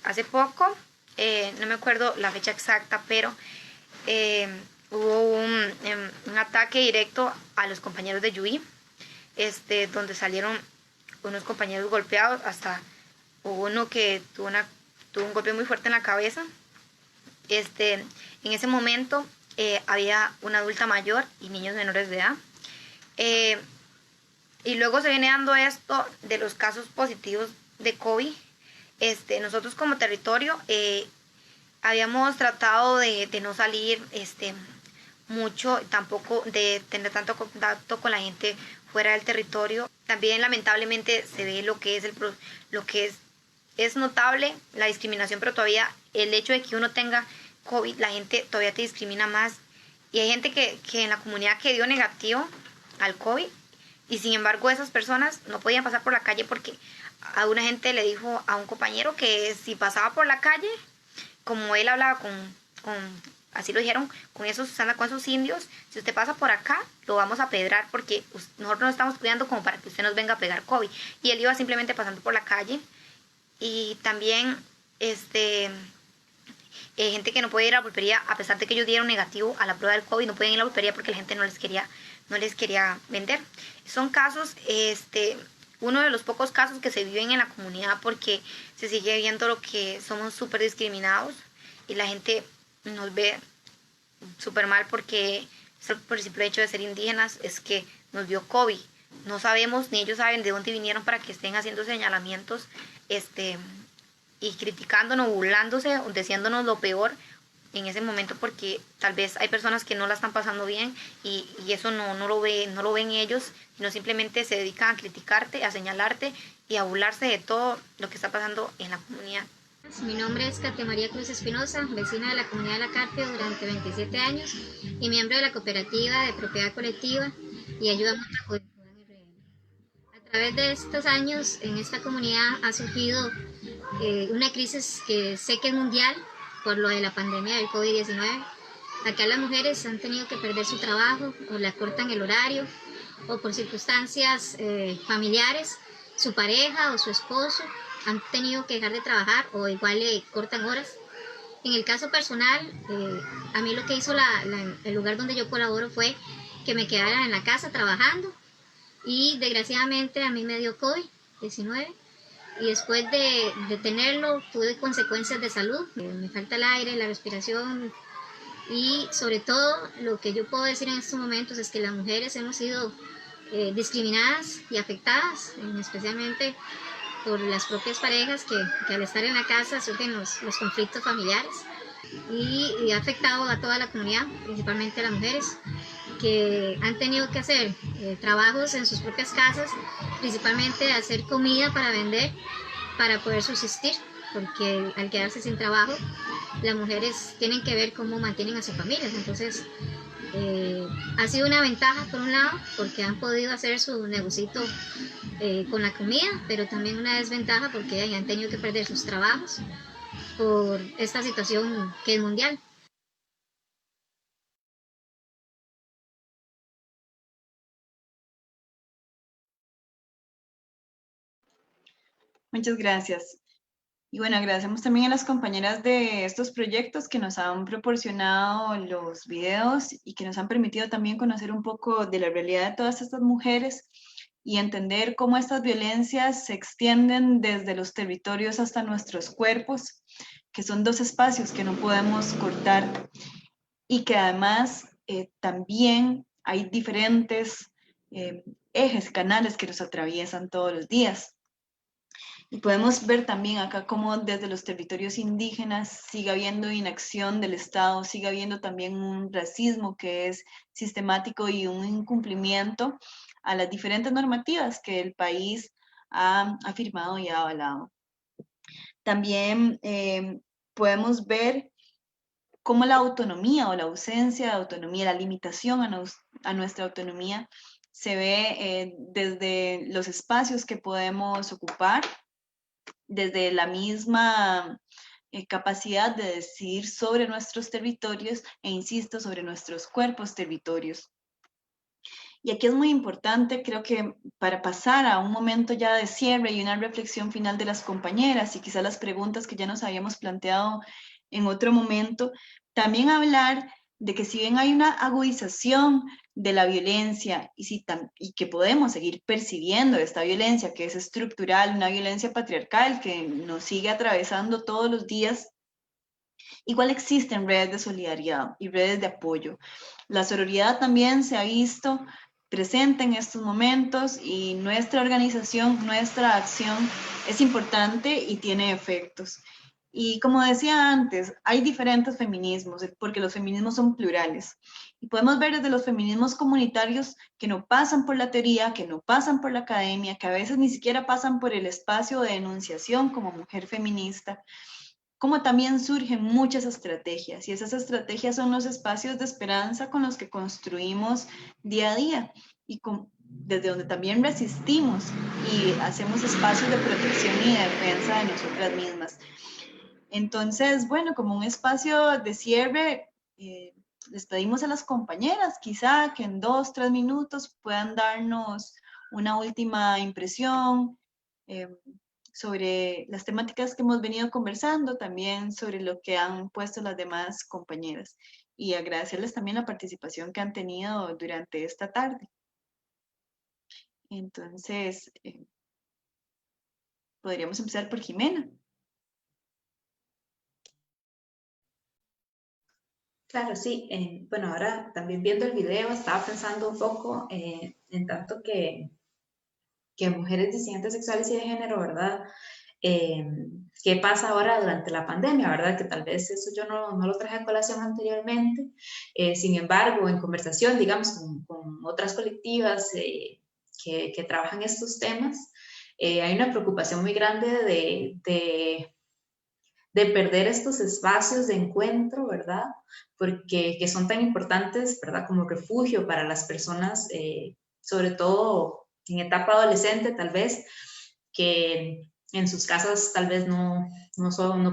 Hace poco, no me acuerdo la fecha exacta, pero hubo un ataque directo a los compañeros de Yui, donde salieron unos compañeros golpeados, hasta hubo uno que tuvo un golpe muy fuerte en la cabeza. En ese momento había una adulta mayor y niños menores de edad. Y luego se viene dando esto de los casos positivos de COVID. Nosotros como territorio habíamos tratado de no salir mucho, tampoco de tener tanto contacto con la gente fuera del territorio. También lamentablemente se ve lo que es notable la discriminación, pero todavía el hecho de que uno tenga COVID, la gente todavía te discrimina más. Y hay gente que en la comunidad que dio negativo al COVID, y sin embargo esas personas no podían pasar por la calle porque a una gente le dijo a un compañero que si pasaba por la calle, como él hablaba así lo dijeron, con esos indios, si usted pasa por acá, lo vamos a pedrar porque nosotros nos estamos cuidando como para que usted nos venga a pegar COVID. Y él iba simplemente pasando por la calle. Y también gente que no puede ir a la pulpería, a pesar de que ellos dieron negativo a la prueba del COVID, no pueden ir a la pulpería porque la gente no les quería vender. Son casos, uno de los pocos casos que se viven en la comunidad, porque se sigue viendo lo que somos súper discriminados y la gente nos ve súper mal porque por el simple hecho de ser indígenas es que nos dio COVID. No sabemos, ni ellos saben de dónde vinieron para que estén haciendo señalamientos y criticándonos, burlándose, diciéndonos lo peor en ese momento, porque tal vez hay personas que no la están pasando bien y eso no lo ven ellos, sino simplemente se dedican a criticarte, a señalarte y a burlarse de todo lo que está pasando en la comunidad. Mi nombre es Katia María Cruz Espinosa, vecina de la comunidad de La Carpio durante 27 años y miembro de la cooperativa de propiedad colectiva y ayuda mutua Juventud en RL. A través de estos años en esta comunidad ha surgido una crisis que sé que es mundial por lo de la pandemia del COVID-19. Acá las mujeres han tenido que perder su trabajo o le acortan el horario o por circunstancias familiares, su pareja o su esposo han tenido que dejar de trabajar o igual le cortan horas. En el caso personal, a mí lo que hizo el lugar donde yo colaboro fue que me quedara en la casa trabajando y desgraciadamente a mí me dio COVID-19 y después de tenerlo tuve consecuencias de salud. Me falta el aire, la respiración y sobre todo lo que yo puedo decir en estos momentos es que las mujeres hemos sido discriminadas y afectadas, especialmente por las propias parejas que al estar en la casa surgen los conflictos familiares y ha afectado a toda la comunidad, principalmente a las mujeres que han tenido que hacer trabajos en sus propias casas, principalmente hacer comida para vender, para poder subsistir, porque al quedarse sin trabajo, las mujeres tienen que ver cómo mantienen a sus familias. Entonces, ha sido una ventaja por un lado, porque han podido hacer su negocito con la comida, pero también una desventaja porque han tenido que perder sus trabajos por esta situación que es mundial. Muchas gracias. Y bueno, agradecemos también a las compañeras de estos proyectos que nos han proporcionado los videos y que nos han permitido también conocer un poco de la realidad de todas estas mujeres y entender cómo estas violencias se extienden desde los territorios hasta nuestros cuerpos, que son dos espacios que no podemos cortar y que además también hay diferentes ejes, canales que nos atraviesan todos los días. Y podemos ver también acá cómo desde los territorios indígenas sigue habiendo inacción del Estado, sigue habiendo también un racismo que es sistemático y un incumplimiento a las diferentes normativas que el país ha afirmado y ha avalado. También podemos ver cómo la autonomía o la ausencia de autonomía, la limitación a nuestra autonomía se ve desde los espacios que podemos ocupar, desde la misma capacidad de decidir sobre nuestros territorios e, insisto, sobre nuestros cuerpos territorios. Y aquí es muy importante, creo que para pasar a un momento ya de cierre y una reflexión final de las compañeras y quizás las preguntas que ya nos habíamos planteado en otro momento, también hablar de que si bien hay una agudización de la violencia y que podemos seguir percibiendo esta violencia que es estructural, una violencia patriarcal que nos sigue atravesando todos los días, igual existen redes de solidaridad y redes de apoyo. La sororidad también se ha visto presente en estos momentos y nuestra organización, nuestra acción es importante y tiene efectos. Y como decía antes, hay diferentes feminismos, porque los feminismos son plurales. Y podemos ver desde los feminismos comunitarios que no pasan por la teoría, que no pasan por la academia, que a veces ni siquiera pasan por el espacio de enunciación como mujer feminista, como también surgen muchas estrategias. Y esas estrategias son los espacios de esperanza con los que construimos día a día y desde donde también resistimos y hacemos espacios de protección y de defensa de nosotras mismas. Entonces, bueno, como un espacio de cierre, les pedimos a las compañeras quizá que en 2, 3 minutos puedan darnos una última impresión sobre las temáticas que hemos venido conversando, también sobre lo que han puesto las demás compañeras y agradecerles también la participación que han tenido durante esta tarde. Entonces, podríamos empezar por Jimena. Claro, sí. Bueno, ahora también viendo el video estaba pensando un poco en tanto que mujeres disidentes sexuales y de género, ¿verdad? ¿Qué pasa ahora durante la pandemia, verdad? Que tal vez eso yo no lo traje a colación anteriormente. Sin embargo, en conversación, digamos, con otras colectivas que trabajan estos temas, hay una preocupación muy grande de perder estos espacios de encuentro, ¿verdad? Porque que son tan importantes, ¿verdad? Como refugio para las personas, sobre todo en etapa adolescente, tal vez, que en sus casas tal vez no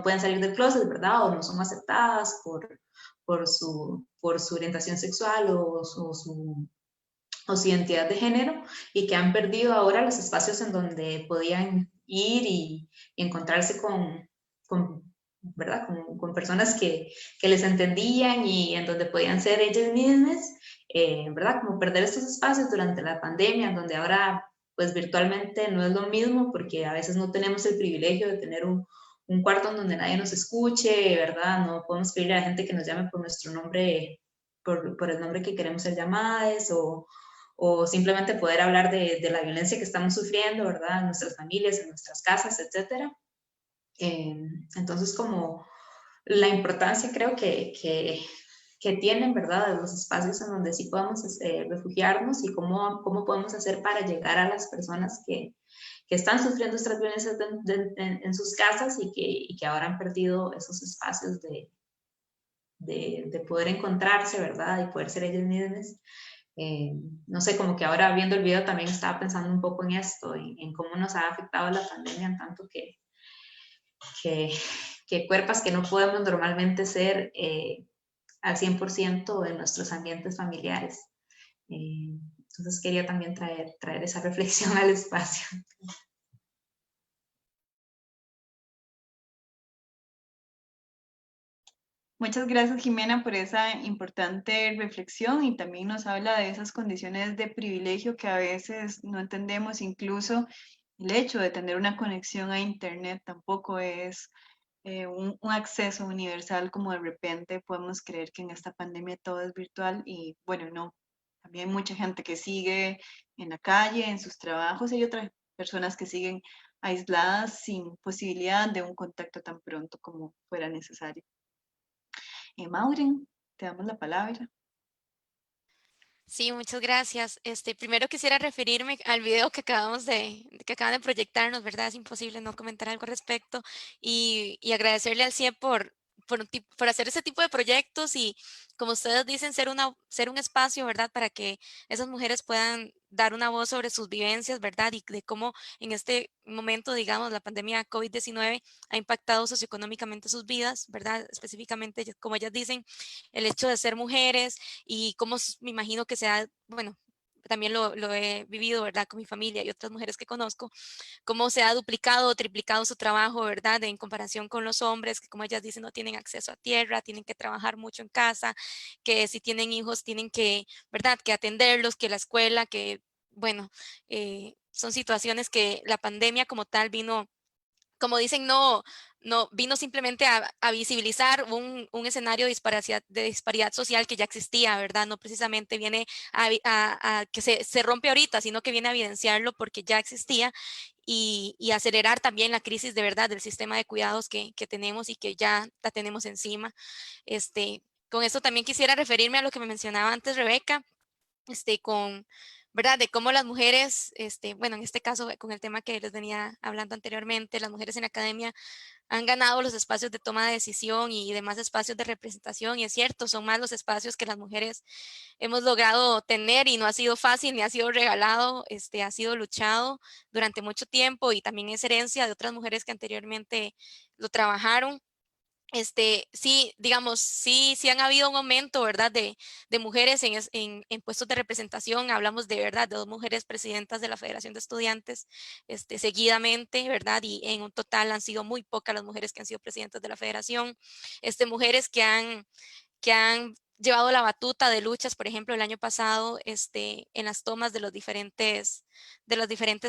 pueden salir del closet, ¿verdad? O no son aceptadas por su orientación sexual o su identidad de género, y que han perdido ahora los espacios en donde podían ir y encontrarse ¿verdad? Con personas que les entendían y en donde podían ser ellas mismas, ¿verdad? Como perder estos espacios durante la pandemia, donde ahora pues virtualmente no es lo mismo, porque a veces no tenemos el privilegio de tener un cuarto en donde nadie nos escuche, ¿verdad? No podemos pedirle a la gente que nos llame por nuestro nombre, por el nombre que queremos ser llamadas, o simplemente poder hablar de la violencia que estamos sufriendo, ¿verdad? En nuestras familias, en nuestras casas, etcétera. Entonces, como la importancia creo que tienen, ¿verdad? Los espacios en donde sí podemos refugiarnos y cómo podemos hacer para llegar a las personas que están sufriendo estas violencias en sus casas y que ahora han perdido esos espacios de poder encontrarse, ¿verdad? Y poder ser ellas mismas. No sé, como que ahora viendo el video también estaba pensando un poco en esto, en cómo nos ha afectado la pandemia, en tanto que cuerpos que no podemos normalmente ser al 100% en nuestros ambientes familiares. Entonces quería también traer esa reflexión al espacio. Muchas gracias, Jimena, por esa importante reflexión y también nos habla de esas condiciones de privilegio que a veces no entendemos. Incluso el hecho de tener una conexión a Internet tampoco es un acceso universal, como de repente podemos creer que en esta pandemia todo es virtual y bueno, no. También hay mucha gente que sigue en la calle, en sus trabajos, y hay otras personas que siguen aisladas sin posibilidad de un contacto tan pronto como fuera necesario. Maureen, te damos la palabra. Sí, muchas gracias. Primero quisiera referirme al video que acaban de proyectarnos, ¿verdad? Es imposible no comentar algo al respecto y agradecerle al CIE por hacer ese tipo de proyectos y, como ustedes dicen, ser un espacio, ¿verdad? Para que esas mujeres puedan dar una voz sobre sus vivencias, ¿verdad? Y de cómo en este momento, digamos, la pandemia COVID-19 ha impactado socioeconómicamente sus vidas, ¿verdad? Específicamente, como ellas dicen, el hecho de ser mujeres y cómo me imagino que sea, bueno, también lo he vivido, ¿verdad? Con mi familia y otras mujeres que conozco, cómo se ha duplicado o triplicado su trabajo, ¿verdad? En comparación con los hombres, que como ellas dicen, no tienen acceso a tierra, tienen que trabajar mucho en casa, que si tienen hijos tienen que, ¿verdad? Que atenderlos, que la escuela, que, bueno, son situaciones que la pandemia como tal vino, como dicen, no vino simplemente a visibilizar un escenario de disparidad social que ya existía, ¿verdad? No precisamente viene a que se rompe ahorita, sino que viene a evidenciarlo porque ya existía y acelerar también la crisis de verdad del sistema de cuidados que tenemos y que ya la tenemos encima. Con esto también quisiera referirme a lo que me mencionaba antes Rebeca, con, ¿verdad? De cómo las mujeres, bueno, en este caso con el tema que les venía hablando anteriormente, las mujeres en la academia han ganado los espacios de toma de decisión y demás espacios de representación, y es cierto, son más los espacios que las mujeres hemos logrado tener y no ha sido fácil ni ha sido regalado, ha sido luchado durante mucho tiempo y también es herencia de otras mujeres que anteriormente lo trabajaron. Sí, digamos, sí han habido un aumento, ¿verdad? De mujeres en puestos de representación. Hablamos de verdad de 2 mujeres presidentas de la Federación de Estudiantes, seguidamente, ¿verdad? Y en un total han sido muy pocas las mujeres que han sido presidentas de la Federación. Mujeres que han llevado la batuta de luchas, por ejemplo, el año pasado, en las tomas de las diferentes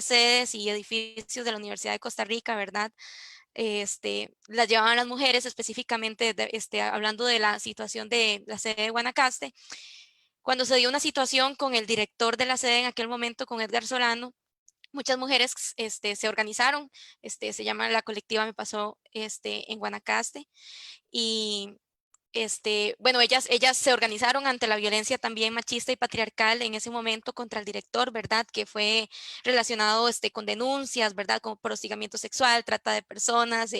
sedes y edificios de la Universidad de Costa Rica, ¿verdad? Las llevaban las mujeres, específicamente hablando de la situación de la sede de Guanacaste. Cuando se dio una situación con el director de la sede en aquel momento, con Edgar Solano, muchas mujeres se organizaron, se llama la colectiva Me Pasó en Guanacaste, y bueno, ellas se organizaron ante la violencia también machista y patriarcal en ese momento contra el director, ¿verdad? Que fue relacionado con denuncias, ¿verdad? Como por hostigamiento sexual, trata de personas,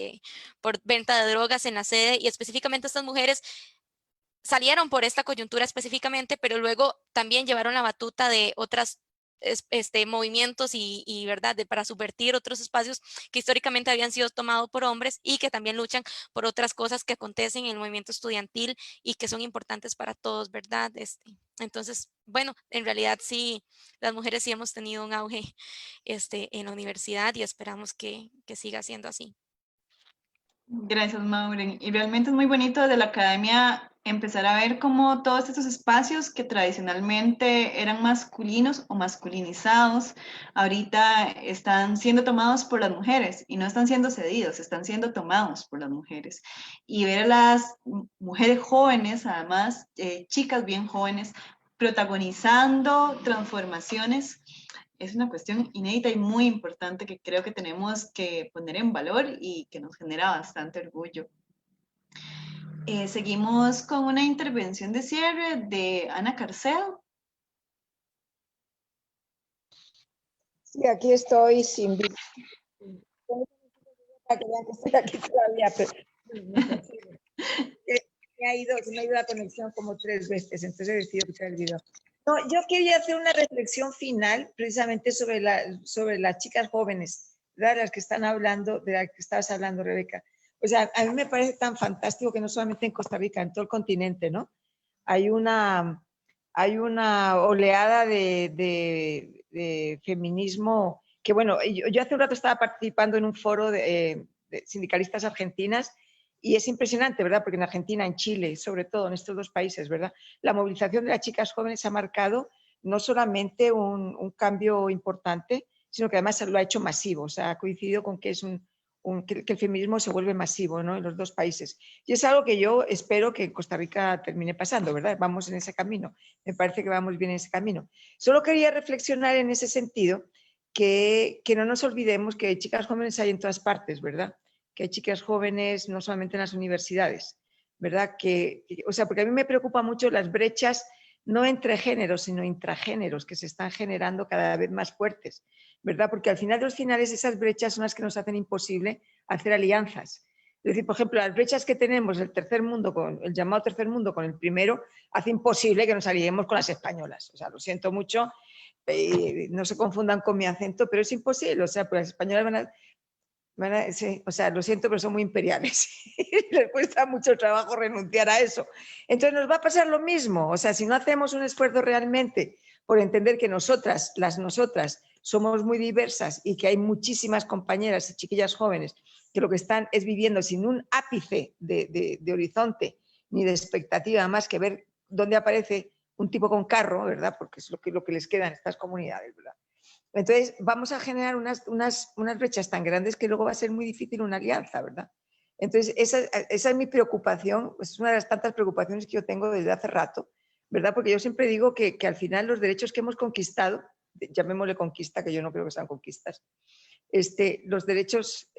por venta de drogas en la sede, y específicamente estas mujeres salieron por esta coyuntura específicamente, pero luego también llevaron la batuta de otras movimientos y verdad, para subvertir otros espacios que históricamente habían sido tomados por hombres y que también luchan por otras cosas que acontecen en el movimiento estudiantil y que son importantes para todos, ¿verdad? Entonces, bueno, en realidad sí, las mujeres sí hemos tenido un auge en la universidad y esperamos que siga siendo así. Gracias, Maureen. Y realmente es muy bonito de la academia empezar a ver cómo todos estos espacios que tradicionalmente eran masculinos o masculinizados, ahorita están siendo tomados por las mujeres y no están siendo cedidos, están siendo tomados por las mujeres. Y ver a las mujeres jóvenes, además, chicas bien jóvenes, protagonizando transformaciones es una cuestión inédita y muy importante que creo que tenemos que poner en valor y que nos genera bastante orgullo. Seguimos con una intervención de cierre de Ana Carcedo. Sí, aquí estoy sin que vean que estoy aquí todavía, pero me ha ido la conexión como 3 veces, entonces he decidido quitar el video. No, yo quería hacer una reflexión final precisamente sobre las chicas jóvenes, ¿verdad? Las que están hablando, de las que estabas hablando, Rebeca. O sea, a mí me parece tan fantástico que no solamente en Costa Rica, en todo el continente, ¿no? Hay una oleada de feminismo que, bueno, yo hace un rato estaba participando en un foro de sindicalistas argentinas Y es impresionante, ¿verdad? Porque en Argentina, en Chile, sobre todo en estos dos países, ¿verdad? La movilización de las chicas jóvenes ha marcado no solamente un cambio importante, sino que además lo ha hecho masivo. O sea, ha coincidido con que, que el feminismo se vuelve masivo, ¿no? En los dos países. Y es algo que yo espero que en Costa Rica termine pasando, ¿verdad? Vamos en ese camino. Me parece que vamos bien en ese camino. Solo quería reflexionar en ese sentido que no nos olvidemos que chicas jóvenes hay en todas partes, ¿verdad? Que hay chicas jóvenes no solamente en las universidades, ¿verdad? O sea, porque a mí me preocupa mucho las brechas, no entre géneros, sino intragéneros, que se están generando cada vez más fuertes, ¿verdad? Porque al final de los finales esas brechas son las que nos hacen imposible hacer alianzas. Es decir, por ejemplo, las brechas que tenemos el tercer mundo, con el llamado tercer mundo con el primero, hace imposible que nos aliemos con las españolas. O sea, lo siento mucho, no se confundan con mi acento, pero es imposible. O sea, pues las españolas sí, o sea, lo siento, pero son muy imperiales. Les cuesta mucho trabajo renunciar a eso. Entonces nos va a pasar lo mismo. O sea, si no hacemos un esfuerzo realmente por entender que nosotras somos muy diversas y que hay muchísimas compañeras y chiquillas jóvenes que lo que están es viviendo sin un ápice de horizonte ni de expectativa más que ver dónde aparece un tipo con carro, ¿verdad? Porque es lo que les queda en estas comunidades, ¿verdad? Entonces vamos a generar unas brechas tan grandes que luego va a ser muy difícil una alianza, ¿verdad? Entonces esa es mi preocupación, es una de las tantas preocupaciones que yo tengo desde hace rato, ¿verdad? Porque yo siempre digo que al final los derechos que hemos conquistado, llamémosle conquista, que yo no creo que sean conquistas, los derechos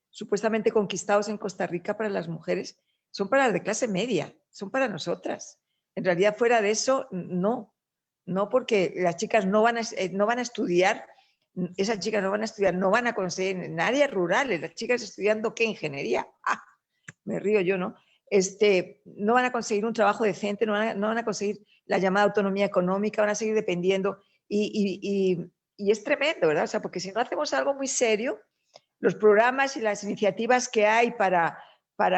supuestamente conquistados en Costa Rica para las mujeres son para las de clase media, son para nosotras. En realidad fuera de eso, no. No, porque las chicas no van a estudiar, esas chicas no van a estudiar, no van a conseguir en áreas rurales, las chicas estudiando ¿qué? Ingeniería. Ah, me río yo, ¿no? No van a conseguir un trabajo decente, no van a conseguir la llamada autonomía económica, van a seguir dependiendo y es tremendo, ¿verdad? O sea, porque si no hacemos algo muy serio, los programas y las iniciativas que hay para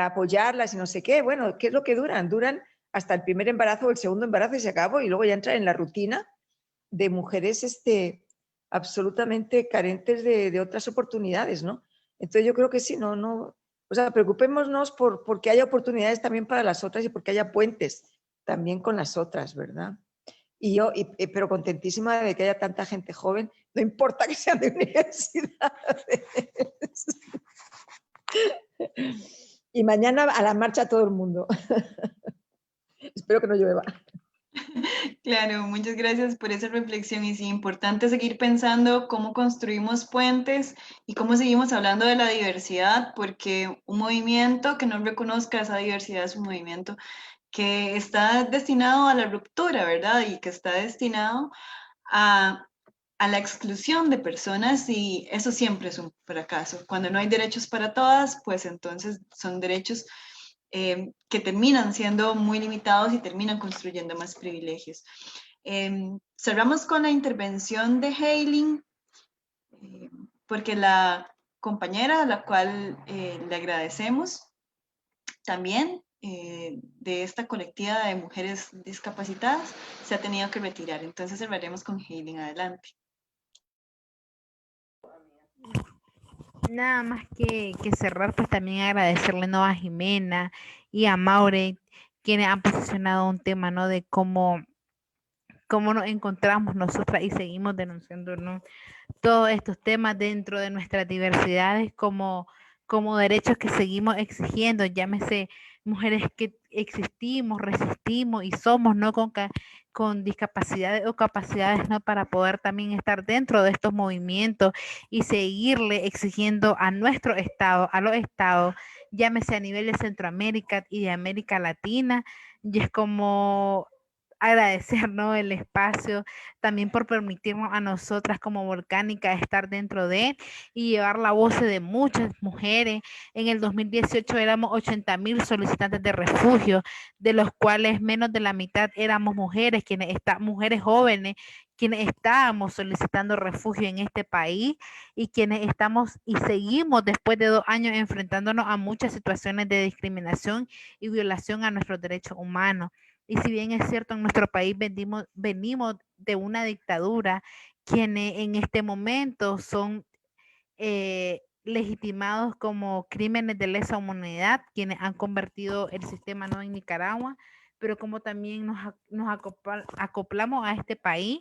apoyarlas y no sé qué, bueno, ¿qué es lo que duran? Duran hasta el primer embarazo o el segundo embarazo y se acabó, y luego ya entran en la rutina de mujeres absolutamente carentes de otras oportunidades, ¿no? Entonces yo creo que sí, o sea, preocupémonos porque haya oportunidades también para las otras y porque haya puentes también con las otras, ¿verdad? Pero contentísima de que haya tanta gente joven, no importa que sean de universidades. Y mañana a la marcha todo el mundo. Espero que no llueva. Claro, muchas gracias por esa reflexión y sí, importante seguir pensando cómo construimos puentes y cómo seguimos hablando de la diversidad, porque un movimiento que no reconozca esa diversidad es un movimiento que está destinado a la ruptura, ¿verdad? Y que está destinado a la exclusión de personas y eso siempre es un fracaso. Cuando no hay derechos para todas, pues entonces son derechos que terminan siendo muy limitados y terminan construyendo más privilegios. Cerramos con la intervención de Hailing, porque la compañera a la cual le agradecemos también de esta colectiva de mujeres discapacitadas se ha tenido que retirar. Entonces cerraremos con Hailing. Adelante. Nada más que cerrar, pues también agradecerle, ¿no?, a Jimena y a Maure, quienes han posicionado un tema, ¿no?, de cómo nos encontramos nosotras y seguimos denunciando, ¿no?, todos estos temas dentro de nuestras diversidades como derechos que seguimos exigiendo, llámese mujeres que existimos, resistimos y somos, ¿no?, con discapacidades o capacidades, ¿no?, para poder también estar dentro de estos movimientos y seguirle exigiendo a nuestro estado, a los estados, llámese a nivel de Centroamérica y de América Latina, y es como agradecer, ¿no?, el espacio, también por permitirnos a nosotras como Volcánica estar dentro de y llevar la voz de muchas mujeres. En el 2018 éramos 80,000 solicitantes de refugio, de los cuales menos de la mitad éramos mujeres, mujeres jóvenes, quienes estábamos solicitando refugio en este país y quienes estamos y seguimos después de 2 años enfrentándonos a muchas situaciones de discriminación y violación a nuestros derechos humanos. Y si bien es cierto, en nuestro país venimos de una dictadura, quienes en este momento son legitimados como crímenes de lesa humanidad, quienes han convertido el sistema no en Nicaragua, pero como también nos acoplamos a este país.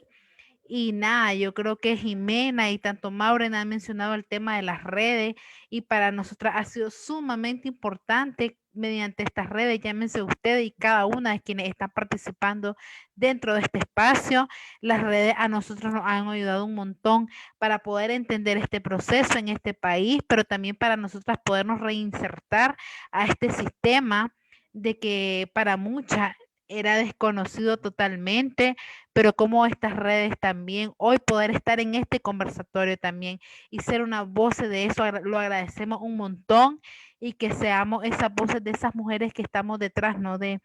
Y nada, yo creo que Jimena y tanto Maureen han mencionado el tema de las redes y para nosotras ha sido sumamente importante mediante estas redes, llámense ustedes y cada una de quienes están participando dentro de este espacio. Las redes a nosotros nos han ayudado un montón para poder entender este proceso en este país, pero también para nosotras podernos reinsertar a este sistema de que para muchas era desconocido totalmente, pero como estas redes también, hoy poder estar en este conversatorio también y ser una voz de eso, lo agradecemos un montón y que seamos esas voces de esas mujeres que estamos detrás, ¿no? De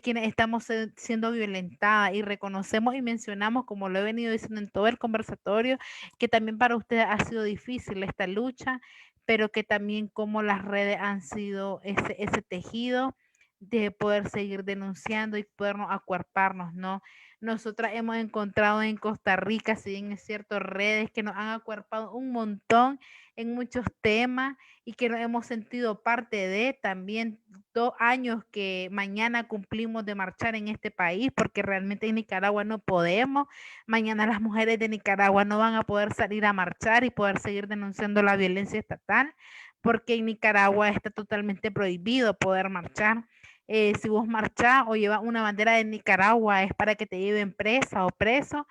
quienes estamos siendo violentadas y reconocemos y mencionamos, como lo he venido diciendo en todo el conversatorio, que también para ustedes ha sido difícil esta lucha, pero que también como las redes han sido ese tejido de poder seguir denunciando y podernos acuerparnos, ¿no? Nosotras hemos encontrado en Costa Rica, si bien es cierto, redes que nos han acuerpado un montón en muchos temas y que nos hemos sentido parte de también 2 años que mañana cumplimos de marchar en este país, porque realmente en Nicaragua no podemos. Mañana las mujeres de Nicaragua no van a poder salir a marchar y poder seguir denunciando la violencia estatal, porque en Nicaragua está totalmente prohibido poder marchar. Si vos marchás o llevas una bandera de Nicaragua es para que te lleven presa o preso,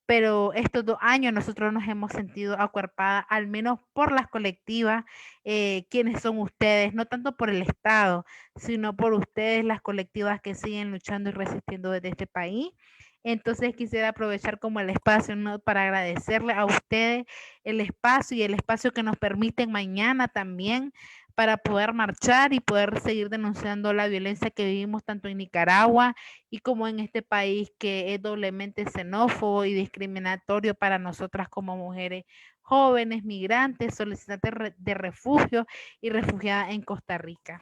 pero estos 2 años nosotros nos hemos sentido acuerpadas, al menos por las colectivas, quienes son ustedes, no tanto por el Estado, sino por ustedes, las colectivas que siguen luchando y resistiendo desde este país. Entonces quisiera aprovechar como el espacio, ¿no?, para agradecerle a ustedes el espacio y el espacio que nos permiten mañana también para poder marchar y poder seguir denunciando la violencia que vivimos tanto en Nicaragua y como en este país que es doblemente xenófobo y discriminatorio para nosotras como mujeres jóvenes, migrantes, solicitantes de refugio y refugiadas en Costa Rica.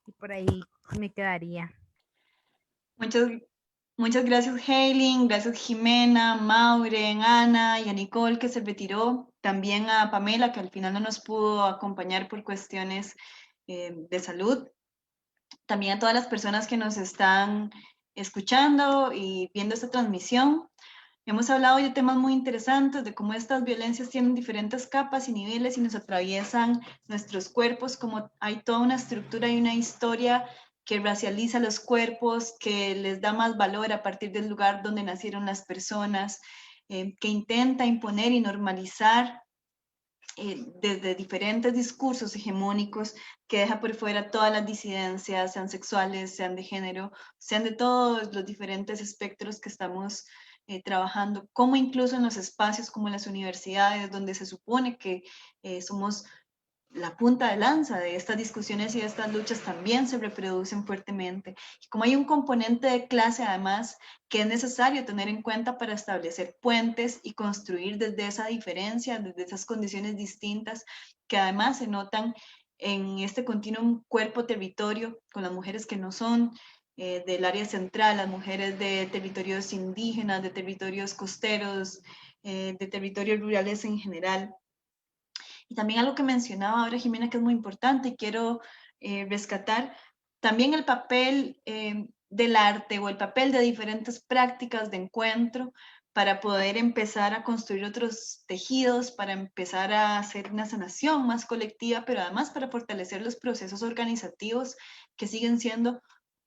Y por ahí me quedaría. Muchas gracias, Hailing, gracias Jimena, Maureen, Ana y a Nicole que se retiró, también a Pamela que al final no nos pudo acompañar por cuestiones de salud, también a todas las personas que nos están escuchando y viendo esta transmisión. Hemos hablado de temas muy interesantes, de cómo estas violencias tienen diferentes capas y niveles y nos atraviesan nuestros cuerpos, como hay toda una estructura y una historia que racializa los cuerpos, que les da más valor a partir del lugar donde nacieron las personas, que intenta imponer y normalizar desde diferentes discursos hegemónicos que deja por fuera todas las disidencias, sean sexuales, sean de género, sean de todos los diferentes espectros que estamos trabajando, como incluso en los espacios como en las universidades, donde se supone que somos la punta de lanza de estas discusiones y de estas luchas, también se reproducen fuertemente. Y como hay un componente de clase, además, que es necesario tener en cuenta para establecer puentes y construir desde esa diferencia, desde esas condiciones distintas, que además se notan en este continuo cuerpo-territorio con las mujeres que no son del área central, las mujeres de territorios indígenas, de territorios costeros, de territorios rurales en general. Y también algo que mencionaba ahora Jimena que es muy importante y quiero rescatar, también el papel del arte o el papel de diferentes prácticas de encuentro para poder empezar a construir otros tejidos, para empezar a hacer una sanación más colectiva, pero además para fortalecer los procesos organizativos que siguen siendo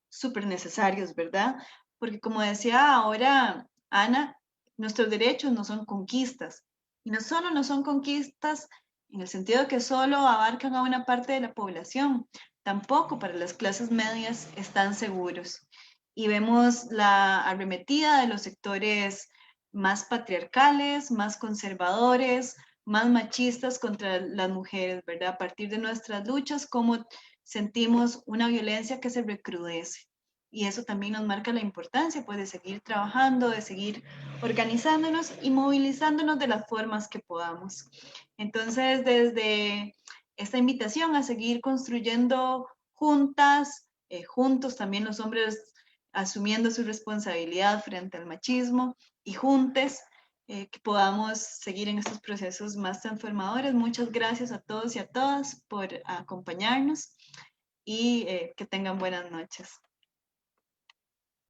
súper necesarios, ¿verdad? Porque como decía ahora Ana, nuestros derechos no son conquistas. Y no solo no son conquistas en el sentido de que solo abarcan a una parte de la población, tampoco para las clases medias están seguros. Y vemos la arremetida de los sectores más patriarcales, más conservadores, más machistas contra las mujeres, ¿verdad? A partir de nuestras luchas, cómo sentimos una violencia que se recrudece. Y eso también nos marca la importancia, pues, de seguir trabajando, de seguir organizándonos y movilizándonos de las formas que podamos. Entonces, desde esta invitación a seguir construyendo juntas, juntos también los hombres asumiendo su responsabilidad frente al machismo y juntes, que podamos seguir en estos procesos más transformadores. Muchas gracias a todos y a todas por acompañarnos y que tengan buenas noches.